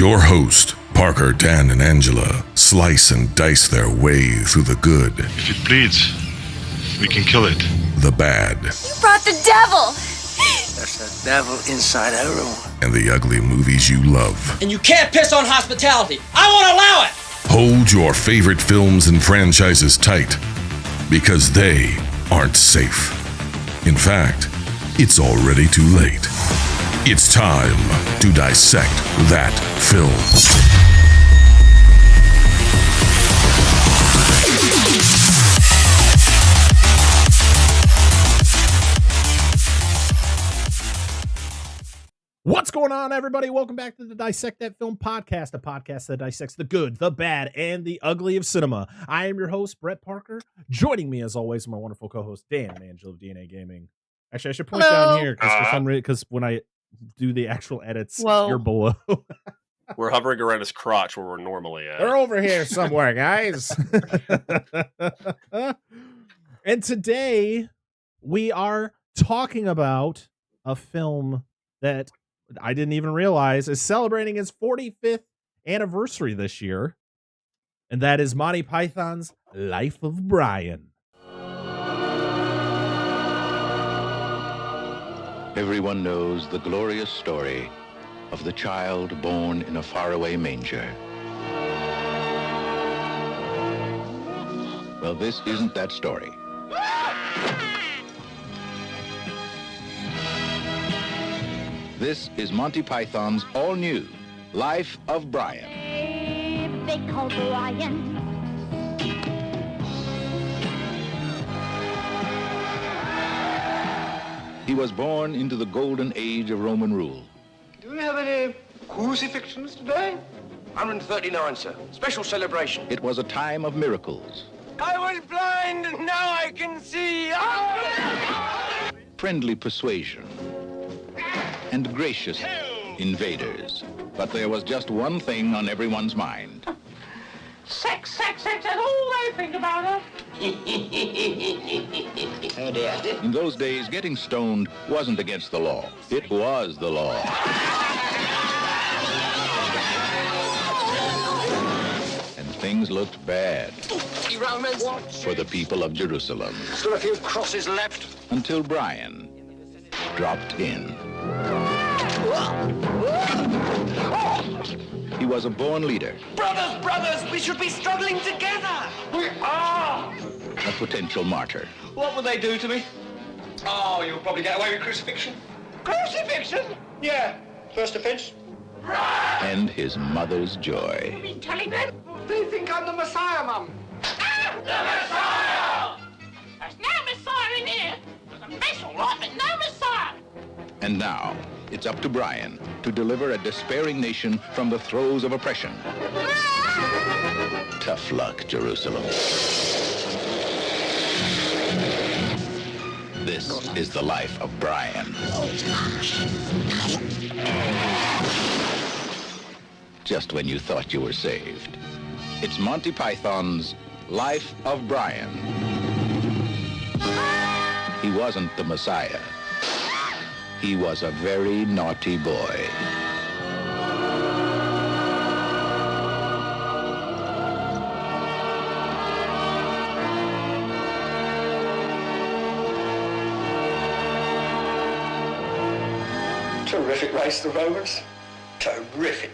Your host, Parker, Dan, and Angela slice and dice their way through the good. If it bleeds, we can kill it. The bad. You brought the devil! That's the devil inside everyone. And the ugly movies you love. And you can't piss on hospitality. I won't allow it! Hold your favorite films and franchises tight, because they aren't safe. In fact, it's already too late. It's time to dissect that film. What's going on, everybody? Welcome back to the Dissect That Film podcast, a podcast that dissects the good, the bad, and the ugly of cinema. I am your host, Brett Parker. Joining me, as always, my wonderful co-host, Dan and Angela of DNA Gaming. Actually, I should point down here, because when I do the actual edits, you're below. We're hovering around his crotch where we're normally at. They're over here somewhere, guys. And today, we are talking about a film that I didn't even realize is celebrating its 45th anniversary this year. And that is MontyPython's LifeOfBrian. Everyone knows the glorious story of the child born in a faraway manger. Well, this isn't that story. This is Monty Python's all-new Life of Brian. They call Brian. He was born into the golden age of Roman rule. Do we have any crucifixions today? 139, sir. Special celebration. It was a time of miracles. I was blind, and now I can see. Friendly persuasion, and gracious invaders. But there was just one thing on everyone's mind. Sex, that's all they think about Oh, dear. In those days, getting stoned wasn't against the law. It was the law. And things looked bad Romans. for the people of Jerusalem. Still a few crosses left. Until Brian dropped in. He was a born leader, Brothers, we should be struggling together. We are. a potential martyr, What will they do to me? Oh, you'll probably get away with crucifixion. Crucifixion? Yeah. First offense. and his mother's joy. it. Telling them They think I'm the Messiah, Mum. there's no Messiah in here. There's a mess, all right, but no Messiah. And now, it's up to Brian to deliver a despairing nation from the throes of oppression. Tough luck, Jerusalem. This is the life of Brian. Just when you thought you were saved. It's Monty Python's Life of Brian. He wasn't the Messiah. He was a very naughty boy. Terrific race, the Romans. Terrific.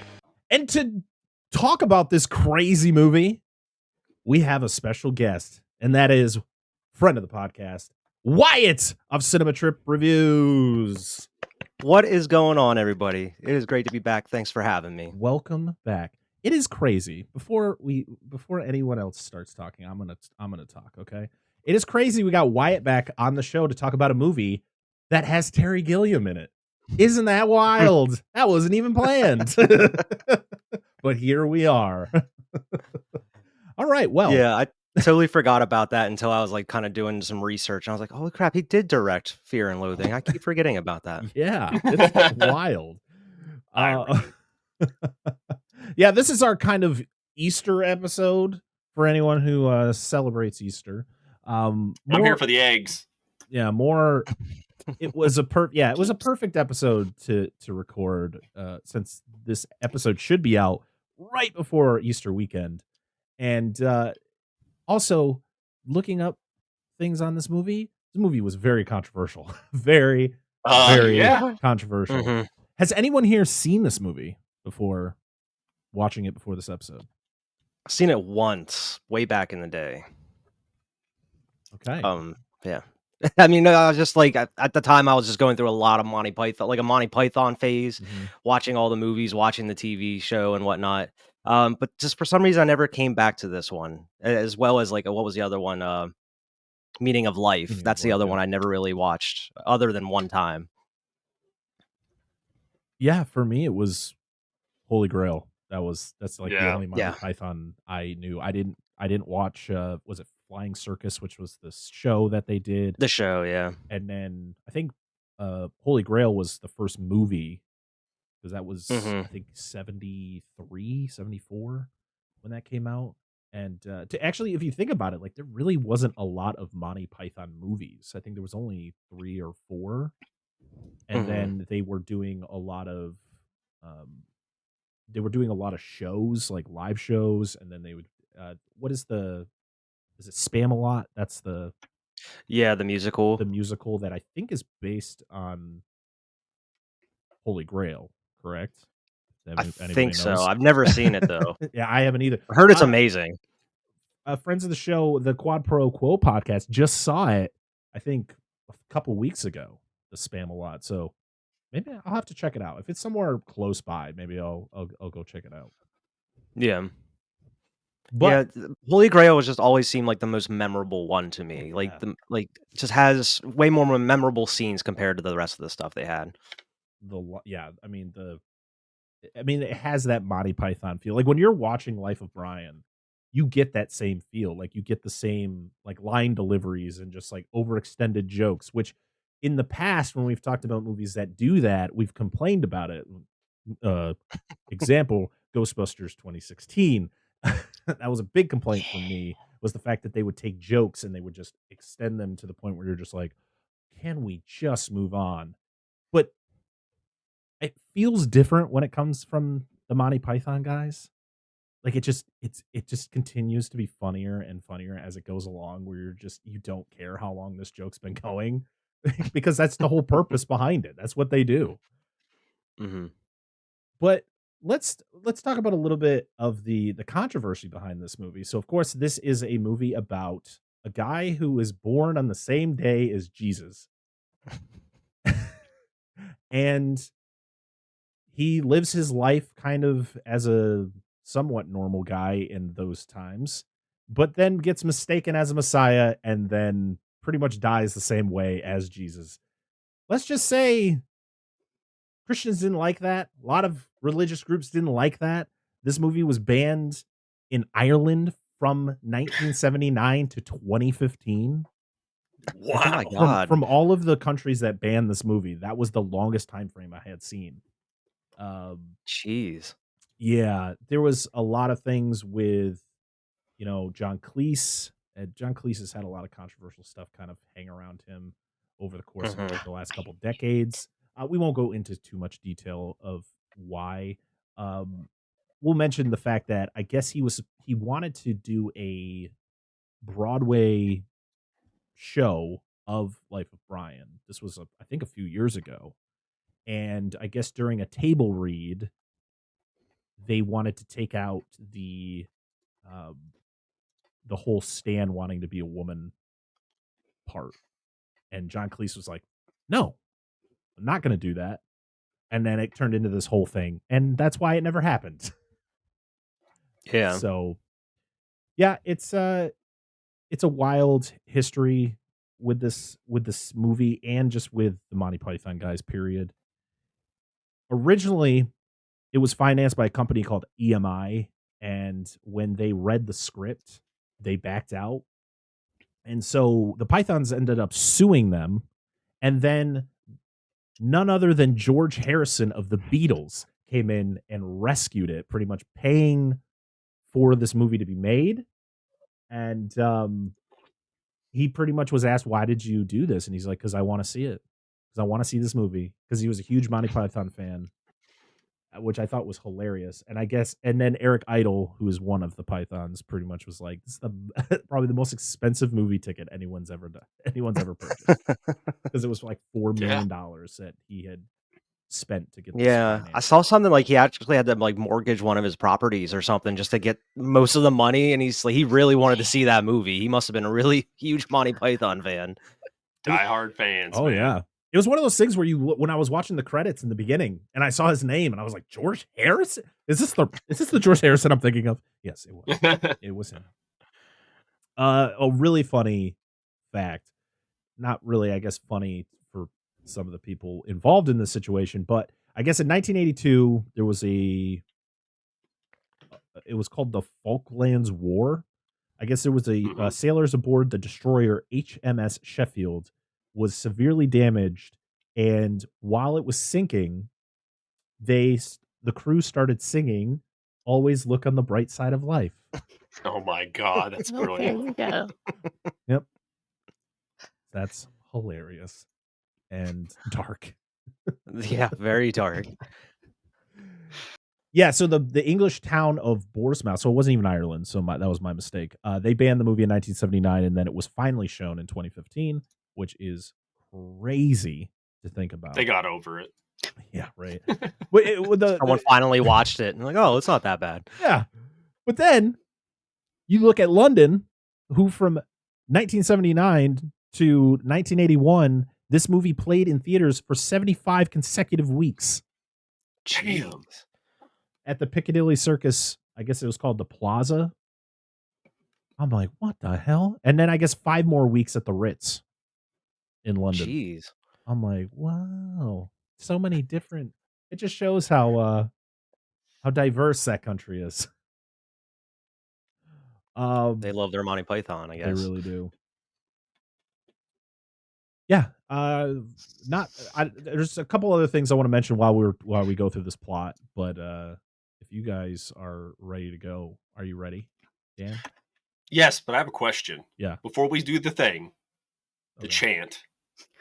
And to talk about this crazy movie, we have a special guest, and that is friend of the podcast, Wyatt of Cinema Trip Reviews. What is going on, everybody? It is great to be back. Thanks for having me. Welcome back. It is crazy. Before anyone else starts talking, I'm gonna talk. Okay. It is crazy. We got Wyatt back on the show to talk about a movie that has Terry Gilliam in it. Isn't that wild? That wasn't even planned. But here we are. All right. Well, Yeah, I totally forgot about that until I was like kind of doing some research. And I was like, holy crap, he did direct Fear and Loathing. I keep forgetting about that. yeah, it's wild. Yeah, this is our kind of Easter episode for anyone who celebrates Easter. I'm here for the eggs. Yeah, more it was a perfect episode to record, since this episode should be out right before Easter weekend. And also looking up things on this movie was very controversial. Very Yeah. controversial. Mhm. Has anyone here seen this movie before watching it before this episode? I've seen it once, way back in the day. Okay. Yeah. I mean, I was just like at the time I was just going through a lot of Monty Python, like a Monty Python phase, watching all the movies, watching the TV show and whatnot. But just for some reason I never came back to this one, as well as like what was the other one? Meaning of Life. Meaning of That's the Life, other yeah. one I never really watched, other than one time. Yeah, for me it was Holy Grail. That's like the Yeah. only Monty Yeah. Python I knew. I didn't watch was it Flying Circus, which was the show that they did. The show, yeah. And then I think Holy Grail was the first movie, because that was I think 73, 74 when that came out. And to actually, if you think about it, like there really wasn't a lot of Monty Python movies. I think there was only 3 or 4. And then they were doing a lot of shows, like live shows, and then they would is it Spam-A-Lot? That's the musical. The musical that I think is based on Holy Grail, correct? I think so. I've never seen it though. Yeah, I haven't either. I heard it's amazing. Friends of the show, the Quad Pro Quo podcast, just saw it, I think, a couple weeks ago, the Spam-A-Lot. So maybe I'll have to check it out. If it's somewhere close by, maybe I'll go check it out. Yeah. But Holy Grail just always seemed like the most memorable one to me. Like just has way more memorable scenes compared to the rest of the stuff they had. I mean, it has that Monty Python feel. Like when you're watching Life of Brian, you get that same feel. Like you get the same like line deliveries and just like overextended jokes, which in the past, when we've talked about movies that do that, we've complained about it. Example, Ghostbusters 2016. That was a big complaint from me, was the fact that they would take jokes and they would just extend them to the point where you're just like, can we just move on? But it feels different when it comes from the Monty Python guys. Like it just continues to be funnier and funnier as it goes along, where you don't care how long this joke's been going because that's the whole purpose behind it. That's what they do. But let's talk about a little bit of the controversy behind this movie. So of course, this is a movie about a guy who was born on the same day as Jesus. And he lives his life kind of as a somewhat normal guy in those times, but then gets mistaken as a Messiah and then pretty much dies the same way as Jesus. Let's just say Christians didn't like that. A lot of religious groups didn't like that. This movie was banned in Ireland from 1979 to 2015. Wow. Oh my God. From all of the countries that banned this movie, that was the longest time frame I had seen. Jeez. Yeah, there was a lot of things with, John Cleese. John Cleese has had a lot of controversial stuff kind of hang around him over the course of like the last couple decades. We won't go into too much detail of why. We'll mention the fact that I guess he wanted to do a Broadway show of Life of Brian. This was I think a few years ago. And I guess during a table read, they wanted to take out the whole Stan wanting to be a woman part. And John Cleese was like, no, I'm not going to do that. And then it turned into this whole thing. And that's why it never happened. Yeah. So, yeah, it's a wild history with this movie and just with the Monty Python guys, period. Originally, it was financed by a company called EMI, and when they read the script, they backed out. And so the Pythons ended up suing them, and then none other than George Harrison of the Beatles came in and rescued it, pretty much paying for this movie to be made. And he pretty much was asked, why did you do this? And he's like, because I want to see it. because I want to see this movie because he was a huge Monty Python fan, which I thought was hilarious. And I guess, and then Eric Idle, who is one of the Pythons, pretty much was like, "This is the probably the most expensive movie ticket anyone's ever purchased," because it was like $4 million that he had spent to get this Yeah, I financed. saw something like he actually had to like mortgage one of his properties or something just to get most of the money, and he's like he really wanted to see that movie. He must have been a really huge Monty Python fan. Die-hard fans. Oh man. yeah. It was one of those things where when I was watching the credits in the beginning and I saw his name and I was like, George Harrison? Is this the George Harrison I'm thinking of? Yes, it was. It was him. A really funny fact. Not really, I guess, funny for some of the people involved in this situation, but I guess in 1982 there was it was called the Falklands War. I guess there was a sailors aboard the destroyer HMS Sheffield was severely damaged, and while it was sinking, the crew started singing "Always Look on the Bright Side of Life." Oh my god, that's brilliant. There you go. Yep. That's hilarious and dark. Yeah, very dark. Yeah, so the English town of Bournemouth, so it wasn't even Ireland, so that was my mistake. They banned the movie in 1979, and then it was finally shown in 2015, which is crazy to think about. They got over it. Yeah, right. Someone finally watched it and like, oh, it's not that bad. Yeah, but then you look at London, who from 1979 to 1981, this movie played in theaters for 75 consecutive weeks. Damn. At the Piccadilly Circus, I guess it was called the Plaza. I'm like, what the hell? And then I guess 5 more weeks at the Ritz in London. Jeez. I'm like, wow, so many different. It just shows how diverse that country is. They love their Monty Python, I guess. They really do. Yeah. There's a couple other things I want to mention while we go through this plot, but if you guys are ready to go, are you ready, Dan? Yes, but I have a question. Yeah. Before we do the thing, the chant,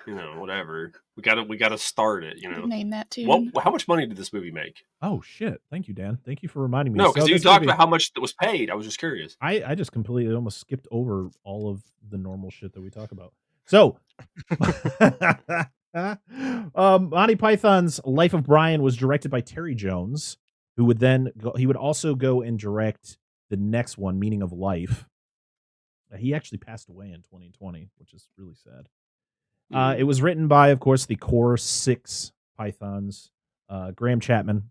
whatever. We gotta start it. Name that tune. How much money did this movie make? Oh shit! Thank you, Dan. Thank you for reminding me. No, because you talked about how much that was paid. I was just curious. I just completely almost skipped over all of the normal shit that we talk about. So, Monty Python's Life of Brian was directed by Terry Jones, who would then he would also go and direct the next one, Meaning of Life. He actually passed away in 2020, which is really sad. It was written by, of course, the core 6 Pythons: Graham Chapman,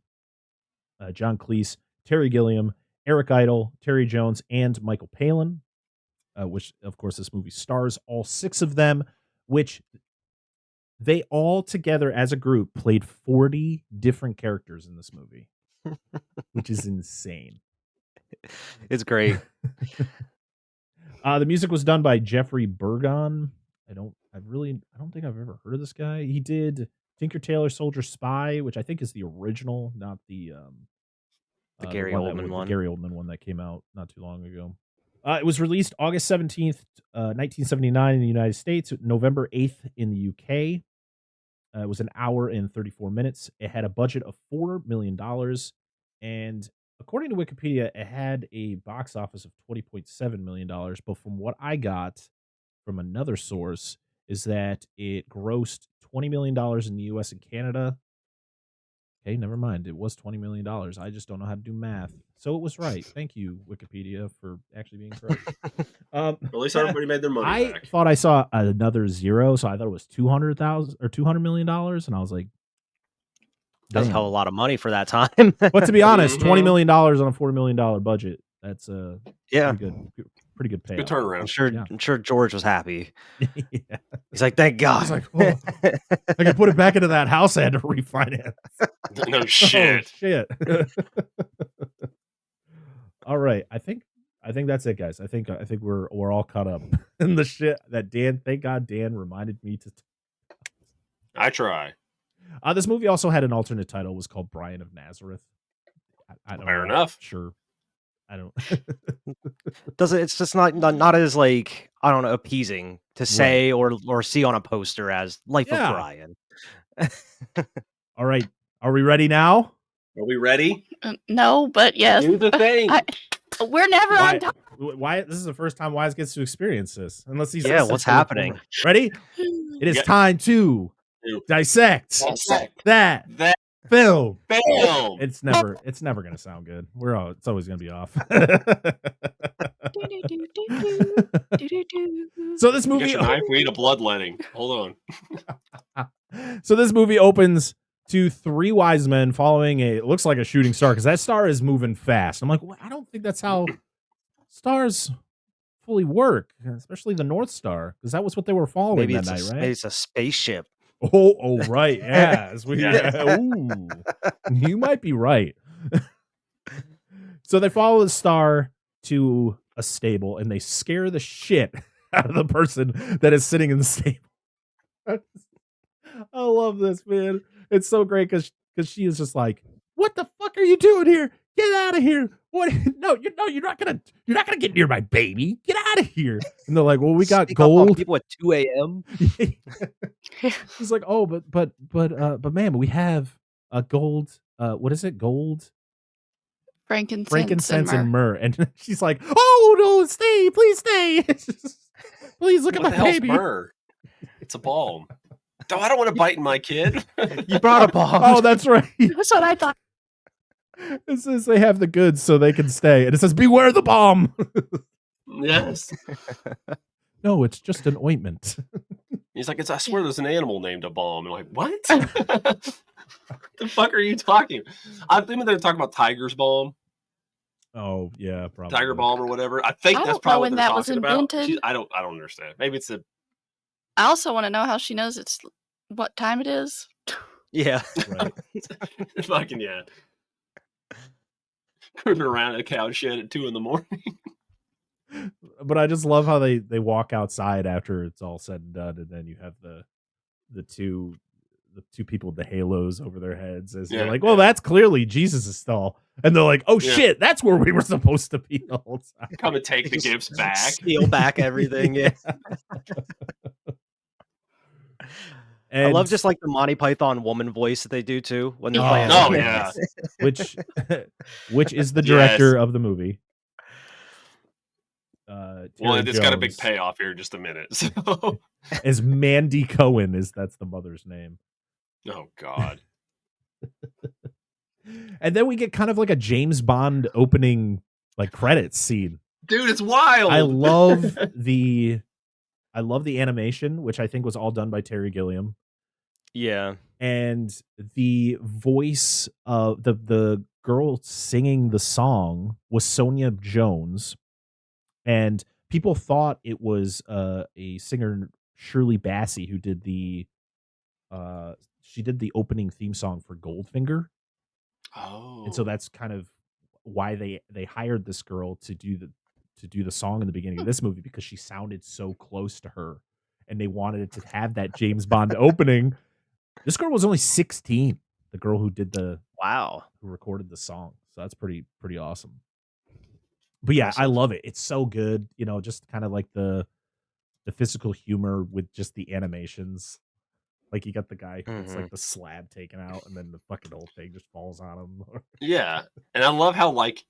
John Cleese, Terry Gilliam, Eric Idle, Terry Jones, and Michael Palin. Which, of course, this movie stars all 6 of them, which they all together as a group played 40 different characters in this movie, which is insane. It's great. The music was done by Jeffrey Burgon. I don't think I've ever heard of this guy. He did Tinker Tailor Soldier Spy, which I think is the original, not the Gary Oldman one. The Gary Oldman one that came out not too long ago. It was released August 17th, 1979 in the United States, November 8th in the UK. It was an hour and 34 minutes. It had a budget of $4 million. And according to Wikipedia, it had a box office of $20.7 million. But from what I got from another source is that it grossed $20 million in the US and Canada. Okay, never mind. It was $20 million. I just don't know how to do math. So it was right. Thank you, Wikipedia, for actually being correct. At least everybody made their money back. I thought I saw another zero, so I thought it was $200,000 or $200 million, and I was like, that's a hell of a lot of money for that time. But to be honest, $20 million on a $40 million budget, that's yeah, pretty good payoff. Good turnaround. I'm sure George was happy. Yeah. He's like, thank God. He's like, oh, I can put it back into that house I had to refinance. No shit. Oh, shit. All right, I think that's it, guys. I think we're all caught up in the shit that Dan. Thank God Dan reminded me to. I try. This movie also had an alternate title. It was called Brian of Nazareth. I don't Fair know. enough. Sure. I don't. It's just not as like, I don't know, appeasing to say or see on a poster as Life of Brian. All right. Are we ready now? Are we ready? No, but yes. Do the thing. We're never on top. Wyatt, this is the first time Wyatt gets to experience this. Unless he's what's happening? Ready? It is time to dissect that film. It's never gonna sound good. It's always gonna be off. So this movie, get your knife. We need a bloodletting. Hold on. So this movie opens to three wise men following it looks like a shooting star, because that star is moving fast. I'm like, well, I don't think that's how stars fully work, especially the North Star, because that was what they were following that night, right? Maybe it's a spaceship. Oh, right. Yeah. Ooh, you might be right. So they follow the star to a stable and they scare the shit out of the person that is sitting in the stable. I love this, man. It's so great because she is just like, "What the fuck are you doing here? Get out of here! What? No, you're not gonna get near my baby. Get out of here!" And they're like, "Well, we got gold." People at 2 a.m. He's like, "Oh, but ma'am, we have a gold. What is it? Gold, frankincense, and myrrh." And she's like, "Oh no, stay, please stay. Please look at my baby." Myrrh? It's a balm. No, I don't want to bite my kid. You brought a bomb. Oh, that's right. That's what I thought. It says they have the goods so they can stay. And it says, "Beware the bomb." Yes. No, it's just an ointment. He's like, I swear there's an animal named a balm. I'm like, what? The fuck are you talking? I think they're talking about Tiger's balm. Oh, yeah, probably. Tiger balm or whatever. I think that's probably what they're talking about. I don't understand. Maybe it's I also want to know how she knows it's what time it is. Yeah. Right. Fucking yeah. Cruising around at a cow shed at 2 a.m. But I just love how they walk outside after it's all said and done, and then you have the two people with the halos over their heads as they're like, "Well, that's clearly Jesus' stall," and they're like, "Oh shit, that's where we were supposed to be the whole time." Come and take the gifts back, steal back everything. Yeah. And I love just like the Monty Python woman voice that they do too when they're playing. Oh yeah, which is the director of the movie. Well, it's got a big payoff here in just a minute. So. As Mandy Cohen that's the mother's name. Oh God. And then we get kind of like a James Bond opening like credits scene. Dude, it's wild. I love the animation, which I think was all done by Terry Gilliam. Yeah. And the voice of the girl singing the song was Sonia Jones. And people thought it was a singer, Shirley Bassey, who did the opening theme song for Goldfinger. Oh. And so that's kind of why they hired this girl to do the song in the beginning of this movie, because she sounded so close to her, and they wanted it to have that James Bond opening. This girl was only 16. The girl who did who recorded the song. So that's pretty awesome. But yeah, I love it. It's so good. You know, just kind of like the physical humor with just the animations. Like you got the guy who gets like the slab taken out, and then the fucking old thing just falls on him. Yeah, and I love how like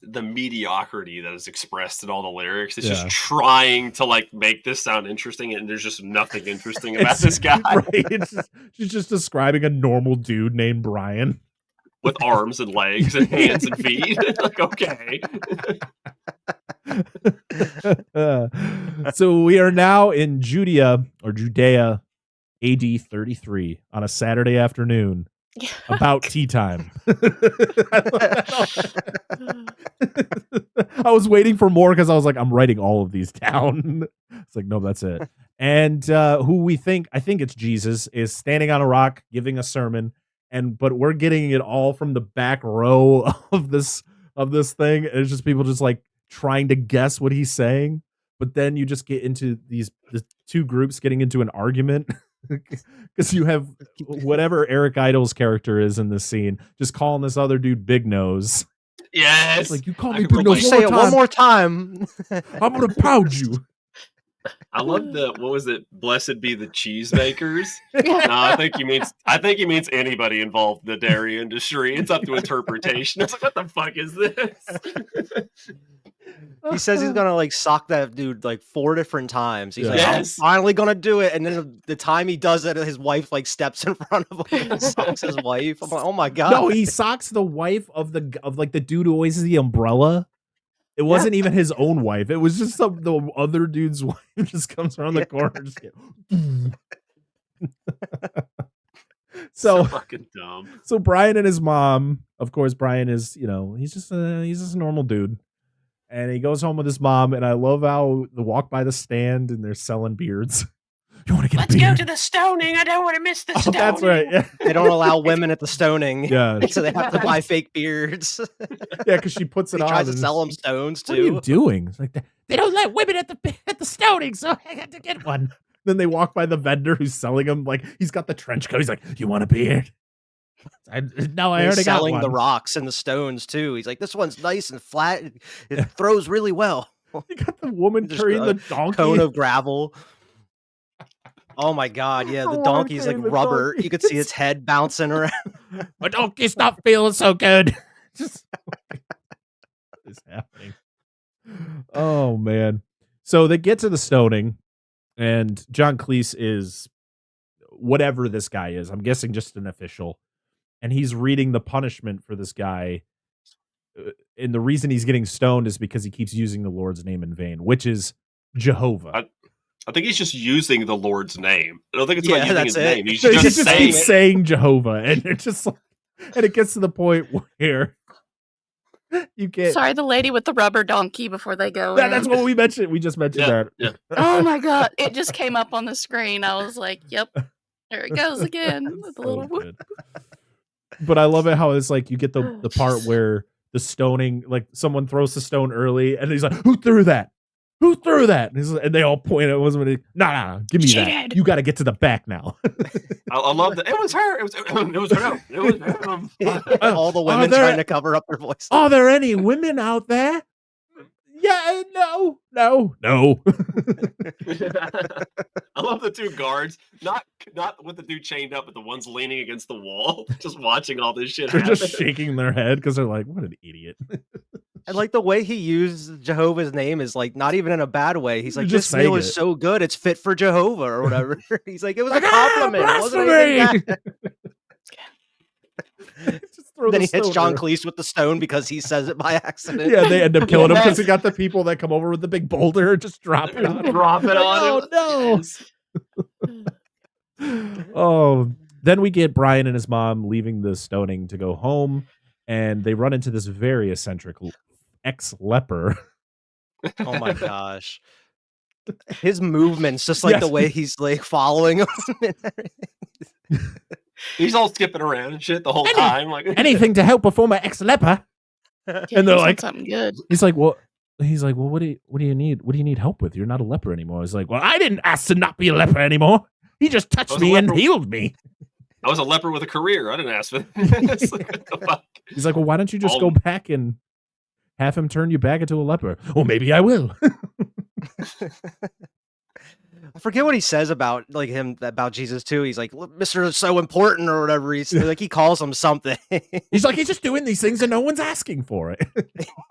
the mediocrity that is expressed in all the lyrics. It's just trying to like make this sound interesting, and there's just nothing interesting about this guy. Right? She's just describing a normal dude named Brian with arms and legs and hands and feet. Like, okay. So we are now in Judea, AD 33 on a Saturday afternoon. About tea time. I was waiting for more because I was like, I'm writing all of these down. It's like, no, that's it. And who I think it's Jesus, is standing on a rock giving a sermon, but we're getting it all from the back row of this thing. And it's just people just like trying to guess what he's saying. But then you just get into the two groups getting into an argument. Because you have whatever Eric Idle's character is in this scene just calling this other dude Big Nose. Yes. Like, you call me Big Nose one more time. I'm gonna pound you. I love the what was it? Blessed be the cheesemakers. No, I think he means anybody involved in the dairy industry. It's up to interpretation. It's like, what the fuck is this? He says he's gonna like sock that dude like 4 different times. He's like, Yes. I'm finally gonna do it. And then the time he does it, his wife like steps in front of him and socks his wife. I'm like, oh my god. No, he socks the wife of the dude who always has the umbrella. It wasn't even his own wife. It was just the other dude's wife just comes around the corner. Just So fucking dumb. So Brian and his mom, of course, Brian is, he's just a normal dude. And he goes home with his mom, and I love how they walk by the stand and they're selling beards. You want to get Let's go to the stoning. I don't want to miss the stoning. That's right. Yeah. They don't allow women at the stoning. Yeah. So they have to buy fake beards. Yeah, because she puts it on. He tries to sell them stones too. What are you doing? It's like they don't let women at the stoning, so I had to get one. Then they walk by the vendor who's selling them. Like, he's got the trench coat. He's like, "You want a beard?" I already got selling one. the rocks and the stones too. He's like, this one's nice and flat. It throws really well. You got the woman carrying the donkey. Cone of gravel. Oh my god, yeah, the donkey's like rubber. You could see its head bouncing around. My donkey's not feeling so good. Just what is happening? Oh man. So they get to the stoning, and John Cleese is whatever this guy is. I'm guessing just an official. And he's reading the punishment for this guy. And the reason he's getting stoned is because he keeps using the Lord's name in vain, which is Jehovah. I think he's just using the Lord's name. I don't think it's like using his name. He's He just keeps saying Jehovah. And it's just like, and it gets to the point where you get. Sorry, the lady with the rubber donkey before they go. That's what we mentioned. We just mentioned that. Yeah. Oh my god! It just came up on the screen. I was like, "Yep, there it goes again." With a little whoop. But I love it how it's like you get the part where the stoning, like someone throws the stone early, and he's like, "Who threw that? Who threw that?" And they all point at it. Nah, give me that. You got to get to the back now. I love that. It was her. It was her. It was her. All the women trying to cover up their voice. Are there any women out there? Yeah, no. I love the 2 guards, not with the dude chained up, but the ones leaning against the wall, just watching all this shit They're happen. just shaking their head because they're like, what an idiot. And like the way he used Jehovah's name is like not even in a bad way. He's like, Just this meal saying is it. so good, it's fit for Jehovah or whatever. He's like, it was a compliment. It wasn't anything bad. Then he hits John Cleese with the stone because he says it by accident. Yeah, they end up killing him because he got the people that come over with the big boulder just drop it on him. Drop it on him. No. Oh, then we get Brian and his mom leaving the stoning to go home, and they run into this very eccentric ex-leper. Oh my gosh. His movements, just like the way he's like following him and everything. He's all skipping around and shit the whole time. Like anything to help a former ex-leper. And they're like, something good. He's like, well, what do you need? What do you need help with? You're not a leper anymore. He's like, well, I didn't ask to not be a leper anymore. He just touched me and healed me. I was a leper with a career. I didn't ask for this. Like, what the fuck? He's like, well, why don't you just go back and have him turn you back into a leper? Well, maybe I will. I forget what he says about like him about Jesus too. He's like, Mr. is so important or whatever. He's like, he calls him something. He's like, he's just doing these things and no one's asking for it.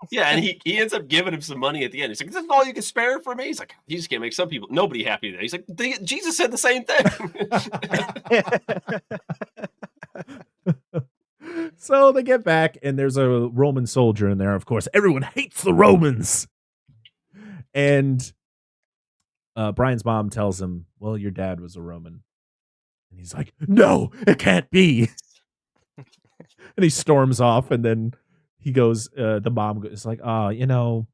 Yeah, and he ends up giving him some money at the end. He's like, "This is all you can spare for me." He's like, "You just can't make nobody happy today." He's like, "Jesus said the same thing." So they get back, and there's a Roman soldier in there. Of course, everyone hates the Romans. And Brian's mom tells him, "Well, your dad was a Roman." And he's like, "No, it can't be." And he storms off, and then he goes, the mom is like, "Oh,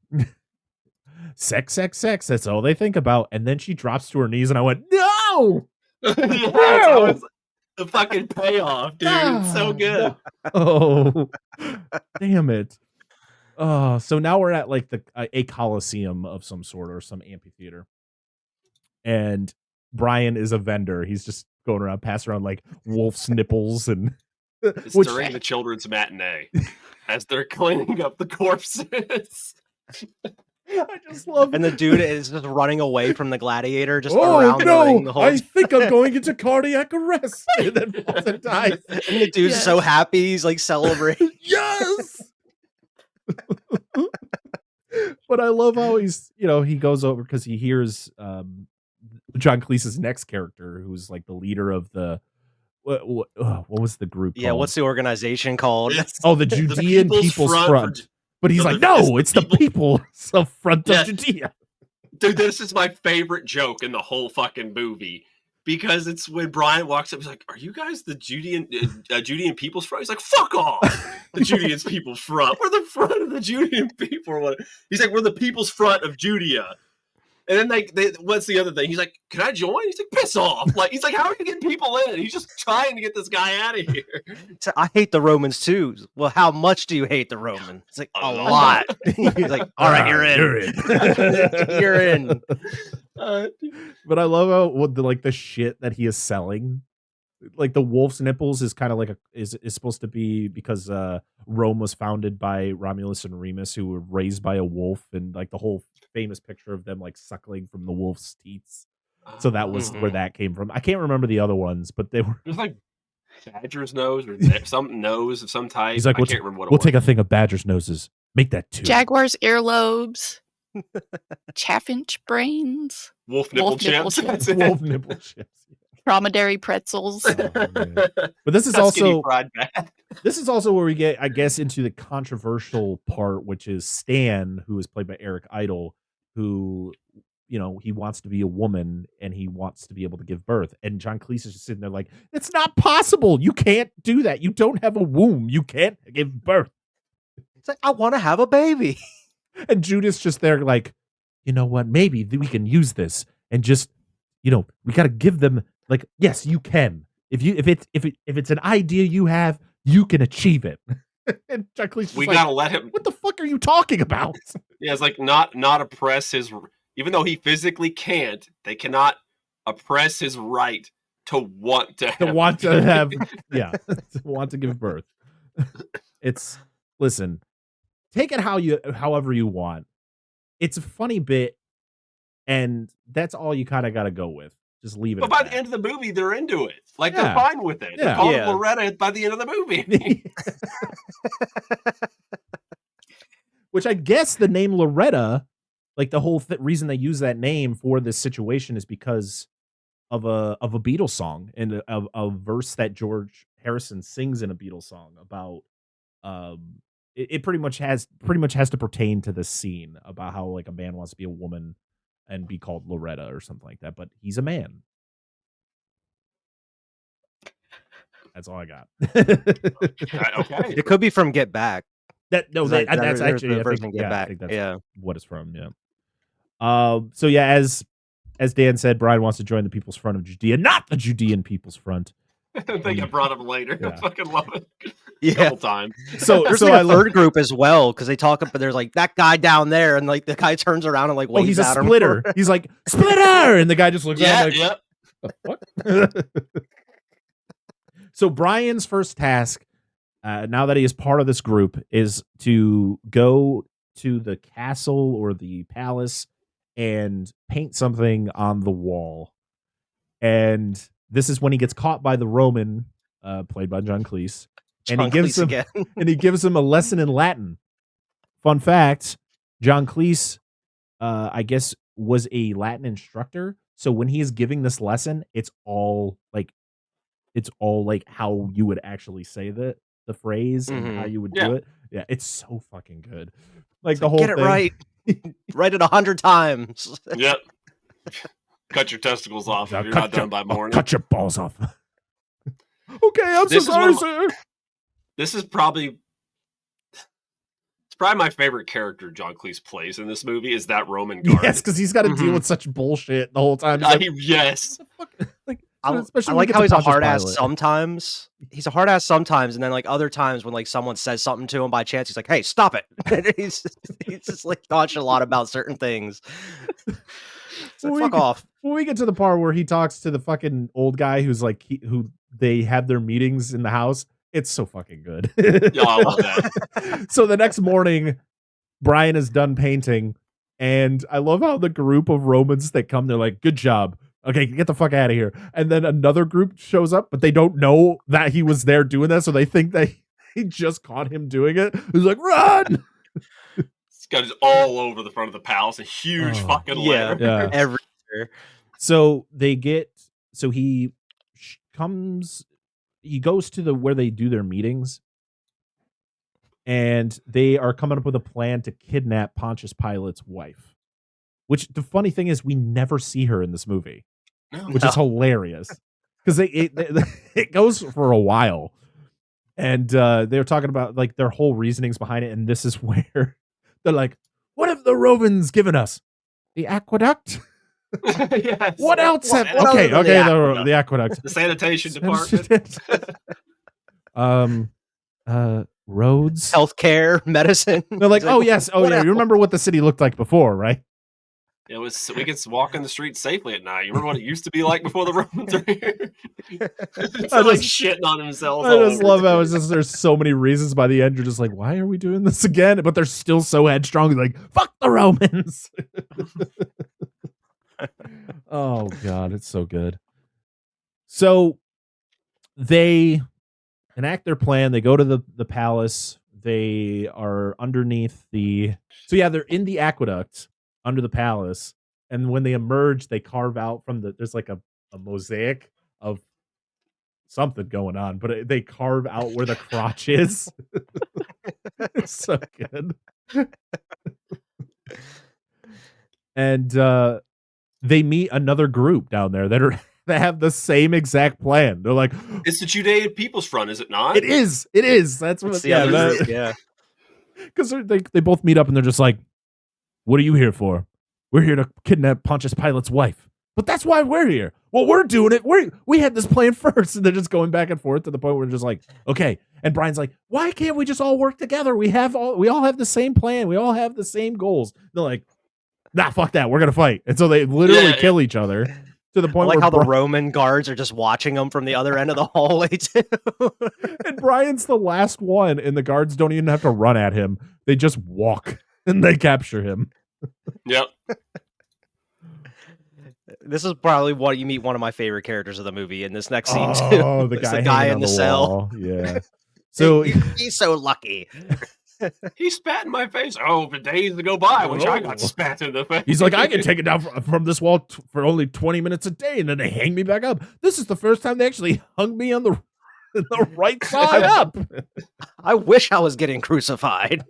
sex. That's all they think about." And then she drops to her knees, and I went, "No!" No! The fucking payoff, dude. It's so good. Oh, damn it. Oh, so now we're at like a coliseum of some sort or some amphitheater. And Brian is a vendor. He's just going around, passing around like wolf's nipples and it's during the children's matinee as they're cleaning up the corpses. I just love And the dude is just running away from the gladiator, just oh around the ring the no, whole I time. think I'm going into cardiac arrest. And then falls and dies. And the dude's so happy, he's like celebrating. Yes. But I love how he's, he goes over because he hears John Cleese's next character, who's like the leader of the what was the group Yeah, called? what's the organization called? Oh, the Judean People's Front. But he's like, no, it's the People's Front of Judea. Dude, this is my favorite joke in the whole fucking movie. Because it's when Brian walks up, he's like, "Are you guys the Judean People's Front?" He's like, "Fuck off, the Judean People's Front. We're the front of the Judean people." Or what? He's like, "We're the People's Front of Judea." And then they what's the other thing? He's like, "Can I join?" He's like, "Piss off!" Like he's like, "How are you getting people in?" He's just trying to get this guy out of here. So, I hate the Romans too. Well, how much do you hate the Romans? It's like a lot. He's like, "All right, you're in. You're in." But I love how the shit that he is selling, like the wolf's nipples, is kind of like is supposed to be because Rome was founded by Romulus and Remus, who were raised by a wolf, and like the whole famous picture of them like suckling from the wolf's teats. So that was where that came from. I can't remember the other ones, but they were. There's like badger's nose or some nose of some type. He's like, I can't remember what it we'll was. take a thing of badger's noses, make that two. Jaguar's earlobes. Chaffinch brains. Wolf nipple chips. That's it. Wolf nipple chips. Dromedary pretzels. But this is also this is also where we get, I guess, into the controversial part, which is Stan, who is played by Eric Idle, who, he wants to be a woman and he wants to be able to give birth. And John Cleese is just sitting there like, it's not possible. You can't do that. You don't have a womb. You can't give birth. It's like, I want to have a baby. And Judas just there like, you know what? Maybe we can use this and just, we got to give them like, yes, you can. If it's an idea you have, you can achieve it. And John Cleese we gotta let him. What the fuck are you talking about? Yeah, it's like not oppress his. Even though he physically can't, they cannot oppress his right to want to have. To want to have, to want to give birth. Listen, take it however you want. It's a funny bit, and that's all you kind of got to go with. Just leave it. But by the end of the movie, they're into it. Like they're fine with it. Yeah. They're calling Loretta by the end of the movie. Which I guess the name Loretta, like the whole reason they use that name for this situation is because of a Beatles song and a verse that George Harrison sings in a Beatles song about. It pretty much has to pertain to this scene about how like a man wants to be a woman and be called Loretta or something like that, but he's a man. That's all I got. Okay. It could be from Get Back. That's actually the version Get Back. I think that's what it's from. Yeah. So yeah, as Dan said, Brian wants to join the People's Front of Judea, not the Judean People's Front. They get brought up later. Yeah. I fucking love it. Yeah. A couple times. So there's like like a third group as well because they talk up, but there's like that guy down there, and like the guy turns around and like waves he's a at him. splitter. He's like splitter, and the guy just looks at him like, The fuck? So Brian's first task, now that he is part of this group, is to go to the castle or the palace and paint something on the wall. And this is when he gets caught by the Roman, played by John Cleese, and he gives him a lesson in Latin. Fun fact: John Cleese, I guess, was a Latin instructor. So when he is giving this lesson, it's all like how you would actually say the phrase and how you would do it. Yeah, it's so fucking good. Like the whole get it thing. right, write it 100 times. Yep. Cut your testicles off if you're not done by morning. Cut your balls off. Okay, I'm so sorry, sir. This is probably my favorite character John Cleese plays in this movie is that Roman guard. Yes, because he's got to deal with such bullshit the whole time. Yes. Like, I especially like how he's a hard ass Pilate. Sometimes. He's a hard ass sometimes, and then like other times when like someone says something to him by chance, he's like, "Hey, stop it!" And he's just like nonchalant about certain things. So fuck off. When we get to the part where he talks to the fucking old guy who's like who they have their meetings in the house, it's so fucking good. Yeah, I love that. So the next morning, Brian is done painting, And I love how the group of Romans that come, they're like, good job. Okay, get the fuck out of here. And then another group shows up, but they don't know that he was there doing that. So they think that he just caught him doing it. He's like, run. This guy's all over the front of the palace. A huge fucking ladder. Yeah, everywhere. So he goes to where they do their meetings. And they are coming up with a plan to kidnap Pontius Pilate's wife. Which the funny thing is, we never see her in this movie, which is hilarious because it goes for a while, and they're talking about like their whole reasonings behind it. And this is where they're like, "What have the Romans given us? The aqueduct? Yes. What else? What else Okay, is the aqueduct, the sanitation department, roads, healthcare, medicine." They're like, "Oh yes, oh yeah, you remember what the city looked like before, right?" It was we could walk in the streets safely at night. You remember what it used to be like before the Romans were here? It's like shitting on themselves. I just love how there's so many reasons by the end you're just like, why are we doing this again? But they're still so headstrong, like, fuck the Romans. Oh god, it's so good. So they enact their plan. They go to the palace. They are underneath they're in the aqueduct under the palace, and when they emerge, they carve out from there's like a mosaic of something going on, but they carve out where the crotch is. It's so good. And they meet another group down there that have the same exact plan. They're like, it's the Judean People's Front, is it not? It is. That's what. Yeah. Because they both meet up and they're just like, what are you here for? We're here to kidnap Pontius Pilate's wife. But that's why we're here. Well, we're doing it. We had this plan first. And they're just going back and forth to the point where we're just like, okay. And Brian's like, why can't we just all work together? We all have the same plan. We all have the same goals. They're like, nah, fuck that. We're going to fight. And so they literally kill each other to the point I like where how the Roman guards are just watching them from the other end of the hallway too. And Brian's the last one and the guards don't even have to run at him. They just walk and they capture him. Yep. This is probably what you meet one of my favorite characters of the movie in this next scene too. Oh, the guy in the cell. Wall. Yeah. So he's so lucky. He spat in my face. Oh, for days to go by, which I got spat in the face. He's like, I can take it down from this wall for only 20 minutes a day, and then they hang me back up. This is the first time they actually hung me on the right side up. I wish I was getting crucified.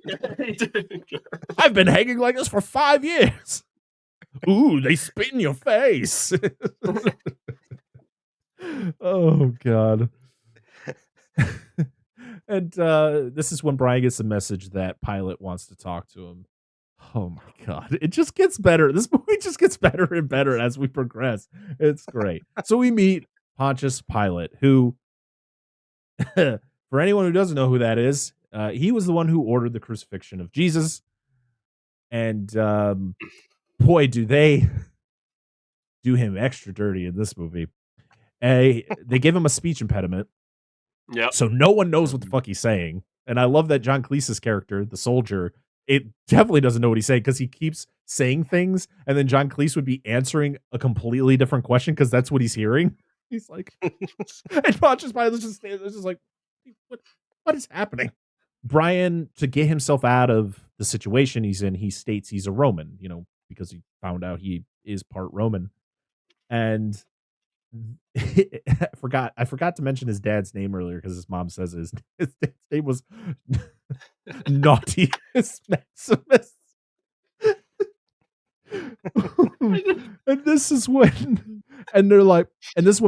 I've been hanging like this for 5 years. Ooh, they spit in your face. Oh, God. And this is when Brian gets the message that Pilate wants to talk to him. Oh, my God. It just gets better. This movie just gets better and better as we progress. It's great. So we meet Pontius Pilate, who, for anyone who doesn't know who that is, he was the one who ordered the crucifixion of Jesus. And boy, do they do him extra dirty in this movie. They give him a speech impediment. Yep. So no one knows what the fuck he's saying. And I love that John Cleese's character, the soldier, it definitely doesn't know what he's saying because he keeps saying things. And then John Cleese would be answering a completely different question because that's what he's hearing. He's like, and Pontius Pilate just like, what is happening? Brian, to get himself out of the situation he's in, he states he's a Roman, because he found out he is part Roman. And I forgot to mention his dad's name earlier because his mom says his dad's name was Naughtius Maximus. And this is when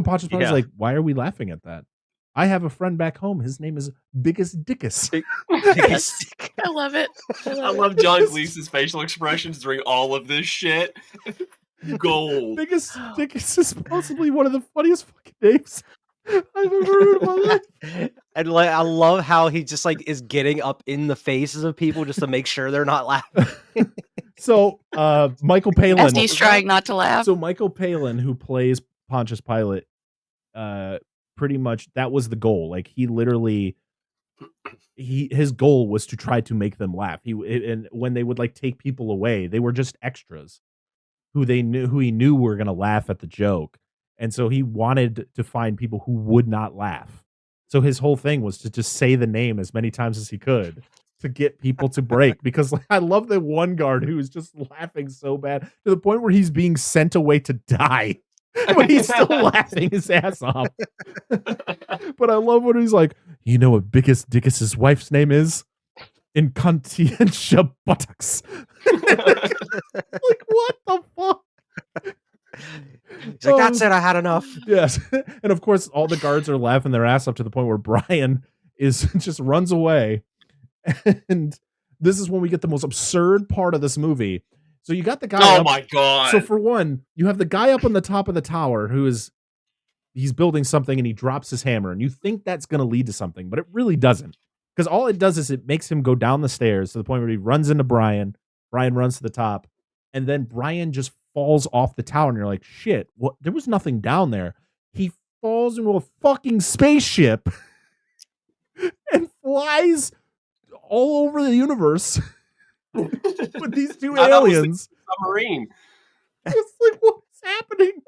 Pontius Pilate's like, why are we laughing at that? I have a friend back home. His name is Biggest Dickus. I love it. I love John Cleese's facial expressions during all of this shit. Gold. Biggest Dickus is possibly one of the funniest fucking names I've ever heard in my life. And I love how he just is getting up in the faces of people just to make sure they're not laughing. So Michael Palin, as he's trying not to laugh. So Michael Palin, who plays Pontius Pilate, pretty much that was the goal. Like he literally his goal was to try to make them laugh. And when they would like take people away, they were just extras who he knew were going to laugh at the joke. And so he wanted to find people who would not laugh. So his whole thing was to just say the name as many times as he could to get people to break. Because like, I love the one guard who is just laughing so bad to the point where he's being sent away to die. But he's still laughing his ass off. But I love when he's like, you know what Biggest Dickus's wife's name is? Incontinentia buttocks. Like, what the fuck? He's like, that's it, I had enough. Yes. And of course, all the guards are laughing their ass up to the point where Brian is just runs away. And this is when we get the most absurd part of this movie. So you got the guy. Oh my God. So for one, you have the guy up on the top of the tower he's building something and he drops his hammer, and you think that's going to lead to something, but it really doesn't. Because all it does is it makes him go down the stairs to the point where he runs into Brian. Brian runs to the top, and then Brian just falls off the tower, and you're like, shit, what? There was nothing down there. He falls into a fucking spaceship and flies all over the universe with these two aliens. Submarine. It's like, what's happening?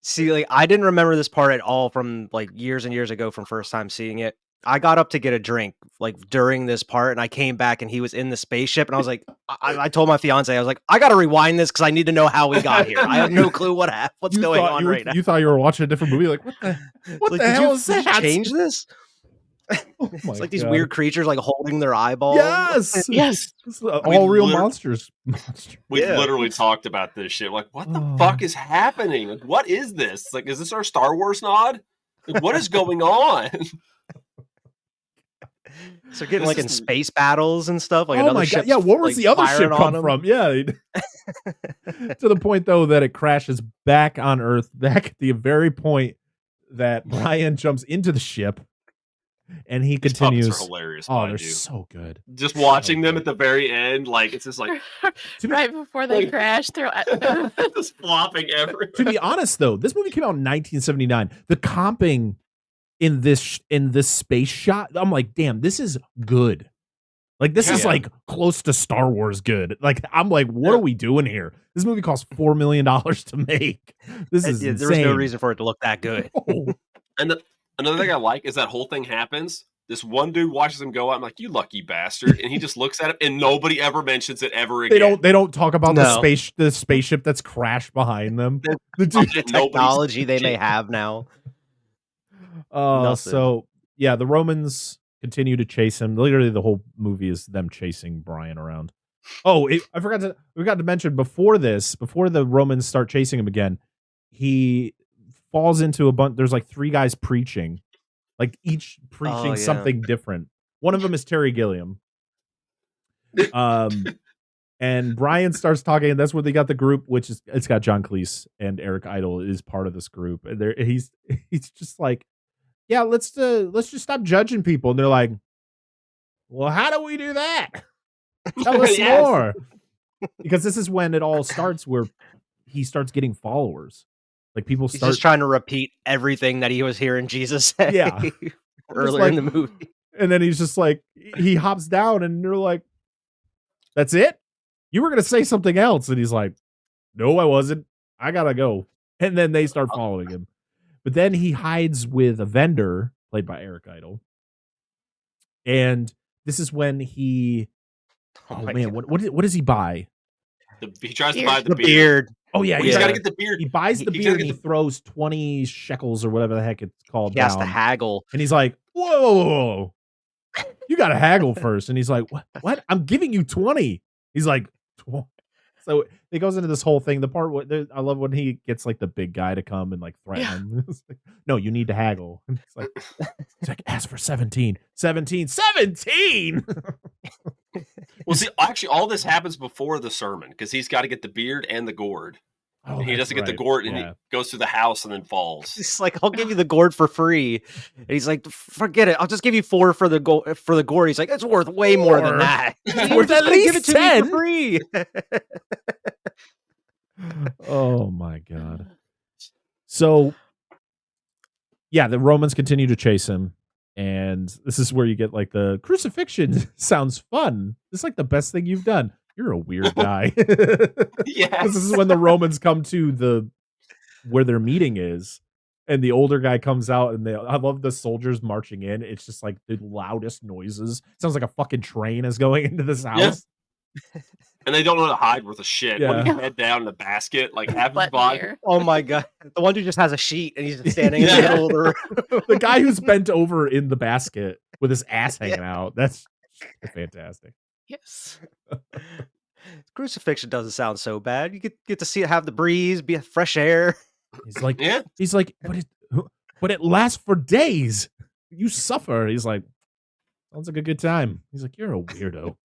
See, like, I didn't remember this part at all from like years and years ago from first time seeing it. I got up to get a drink like during this part, and I came back and he was in the spaceship, and I was like, I told my fiance, I was like, I got to rewind this because I need to know how we got here. I have no clue what's going on right now. You thought you were watching a different movie? Like, what like, the hell is did that? you change this? Oh it's like these weird creatures like holding their eyeballs. Yes, yes. All real monsters. We literally talked about this shit. Like, what the fuck is happening? Like, what is this? Like, is this our Star Wars nod? Like, what is going on? So getting like in space battles and stuff. Like, oh my god! Yeah, where was the other ship come from? Yeah, to the point though that it crashes back on Earth, back at the very point that Brian jumps into the ship. And he continues. Puppets are hilarious. Oh, they're so good. Just watching them at the very end, like it's just like right before they crash, they're just flopping everywhere. To be honest, though, this movie came out in 1979. The comping in this space shot, I'm like, damn, this is good. Like this is like close to Star Wars good. Like I'm like, what are we doing here? This movie cost $4 million to make. This is insane. There was no reason for it to look that good. And another thing I like is that whole thing happens. This one dude watches him go out. I'm like, you lucky bastard. And he just looks at him and nobody ever mentions it ever again. They don't talk about the spaceship that's crashed behind them. The technology they may have now. So yeah, the Romans continue to chase him. Literally the whole movie is them chasing Brian around. Oh, we forgot to mention before the Romans start chasing him again, he falls into a bunch. There's like 3 guys preaching, like each preaching something different. One of them is Terry Gilliam. And Brian starts talking, and that's where they got the group, which is it's got John Cleese and Eric Idle is part of this group. And he's just like, yeah, let's just stop judging people. And they're like, well, how do we do that? Tell us more. Because this is when it all starts, where he starts getting followers. Like people He's just trying to repeat everything that he was hearing Jesus say earlier in the movie. And then he's just like, he hops down and they're like, that's it? You were going to say something else. And he's like, no, I wasn't. I got to go. And then they start following him. But then he hides with a vendor played by Eric Idle. And this is when he, what does he buy? He tries to buy the beard. Oh yeah, he's got to get the beard. He buys the beard and he throws 20 shekels or whatever the heck it's called. He has to haggle. And he's like, whoa, you got to haggle first. And he's like, what? I'm giving you 20. He's like, 20. So it goes into this whole thing. The part where I love when he gets like the big guy to come and like threaten him. It's like, no, you need to haggle. It's like ask for 17. Well, see, actually, all this happens before the sermon because he's got to get the beard and the gourd. Oh, and he doesn't get the gourd, and he goes through the house and then falls. He's like, "I'll give you the gourd for free." And he's like, "Forget it. I'll just give you 4 for the gourd." He's like, "It's worth way more than that. It's worth at least 10 for free." Oh my god! So, yeah, the Romans continue to chase him. And this is where you get like the crucifixion sounds fun. It's like the best thing you've done. You're a weird guy. Yes. This is when the Romans come to where their meeting is, and the older guy comes out, and I love the soldiers marching in. It's just like the loudest noises. Sounds like a fucking train is going into this house. Yeah. And they don't know how to hide worth a shit. Yeah. When you head down in the basket, like half his Butt body. ear. Oh my god, the one who just has a sheet and he's just standing in the middle of the room. The guy who's bent over in the basket with his ass hanging out. That's fantastic. Yes. Crucifixion doesn't sound so bad. You get to see it, have the breeze, be fresh air. He's like, Yeah. but it lasts for days. You suffer. He's like, sounds like a good time. He's like, you're a weirdo.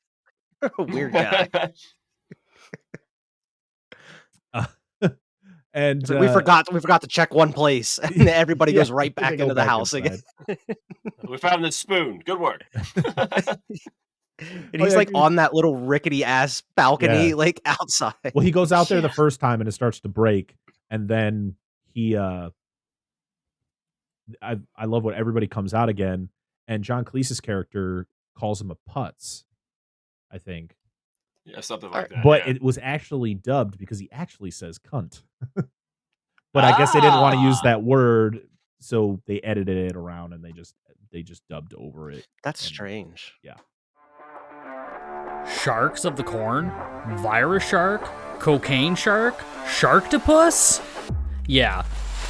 A weird guy. And we forgot to check one place, and everybody goes right they back go into the back house inside. again. We found this spoon. Good work. And he's like on that little rickety ass balcony, like outside. Well, he goes out there the first time and it starts to break, and then he I love when everybody comes out again, and John Cleese's character calls him a putz, I think. Yeah, something like that. But yeah. it was actually dubbed because he actually says cunt. But I guess they didn't want to use that word, so they edited it around and they just dubbed over it. That's strange. Yeah. Sharks of the Corn? Virus shark? Cocaine shark? Sharktopus? Yeah,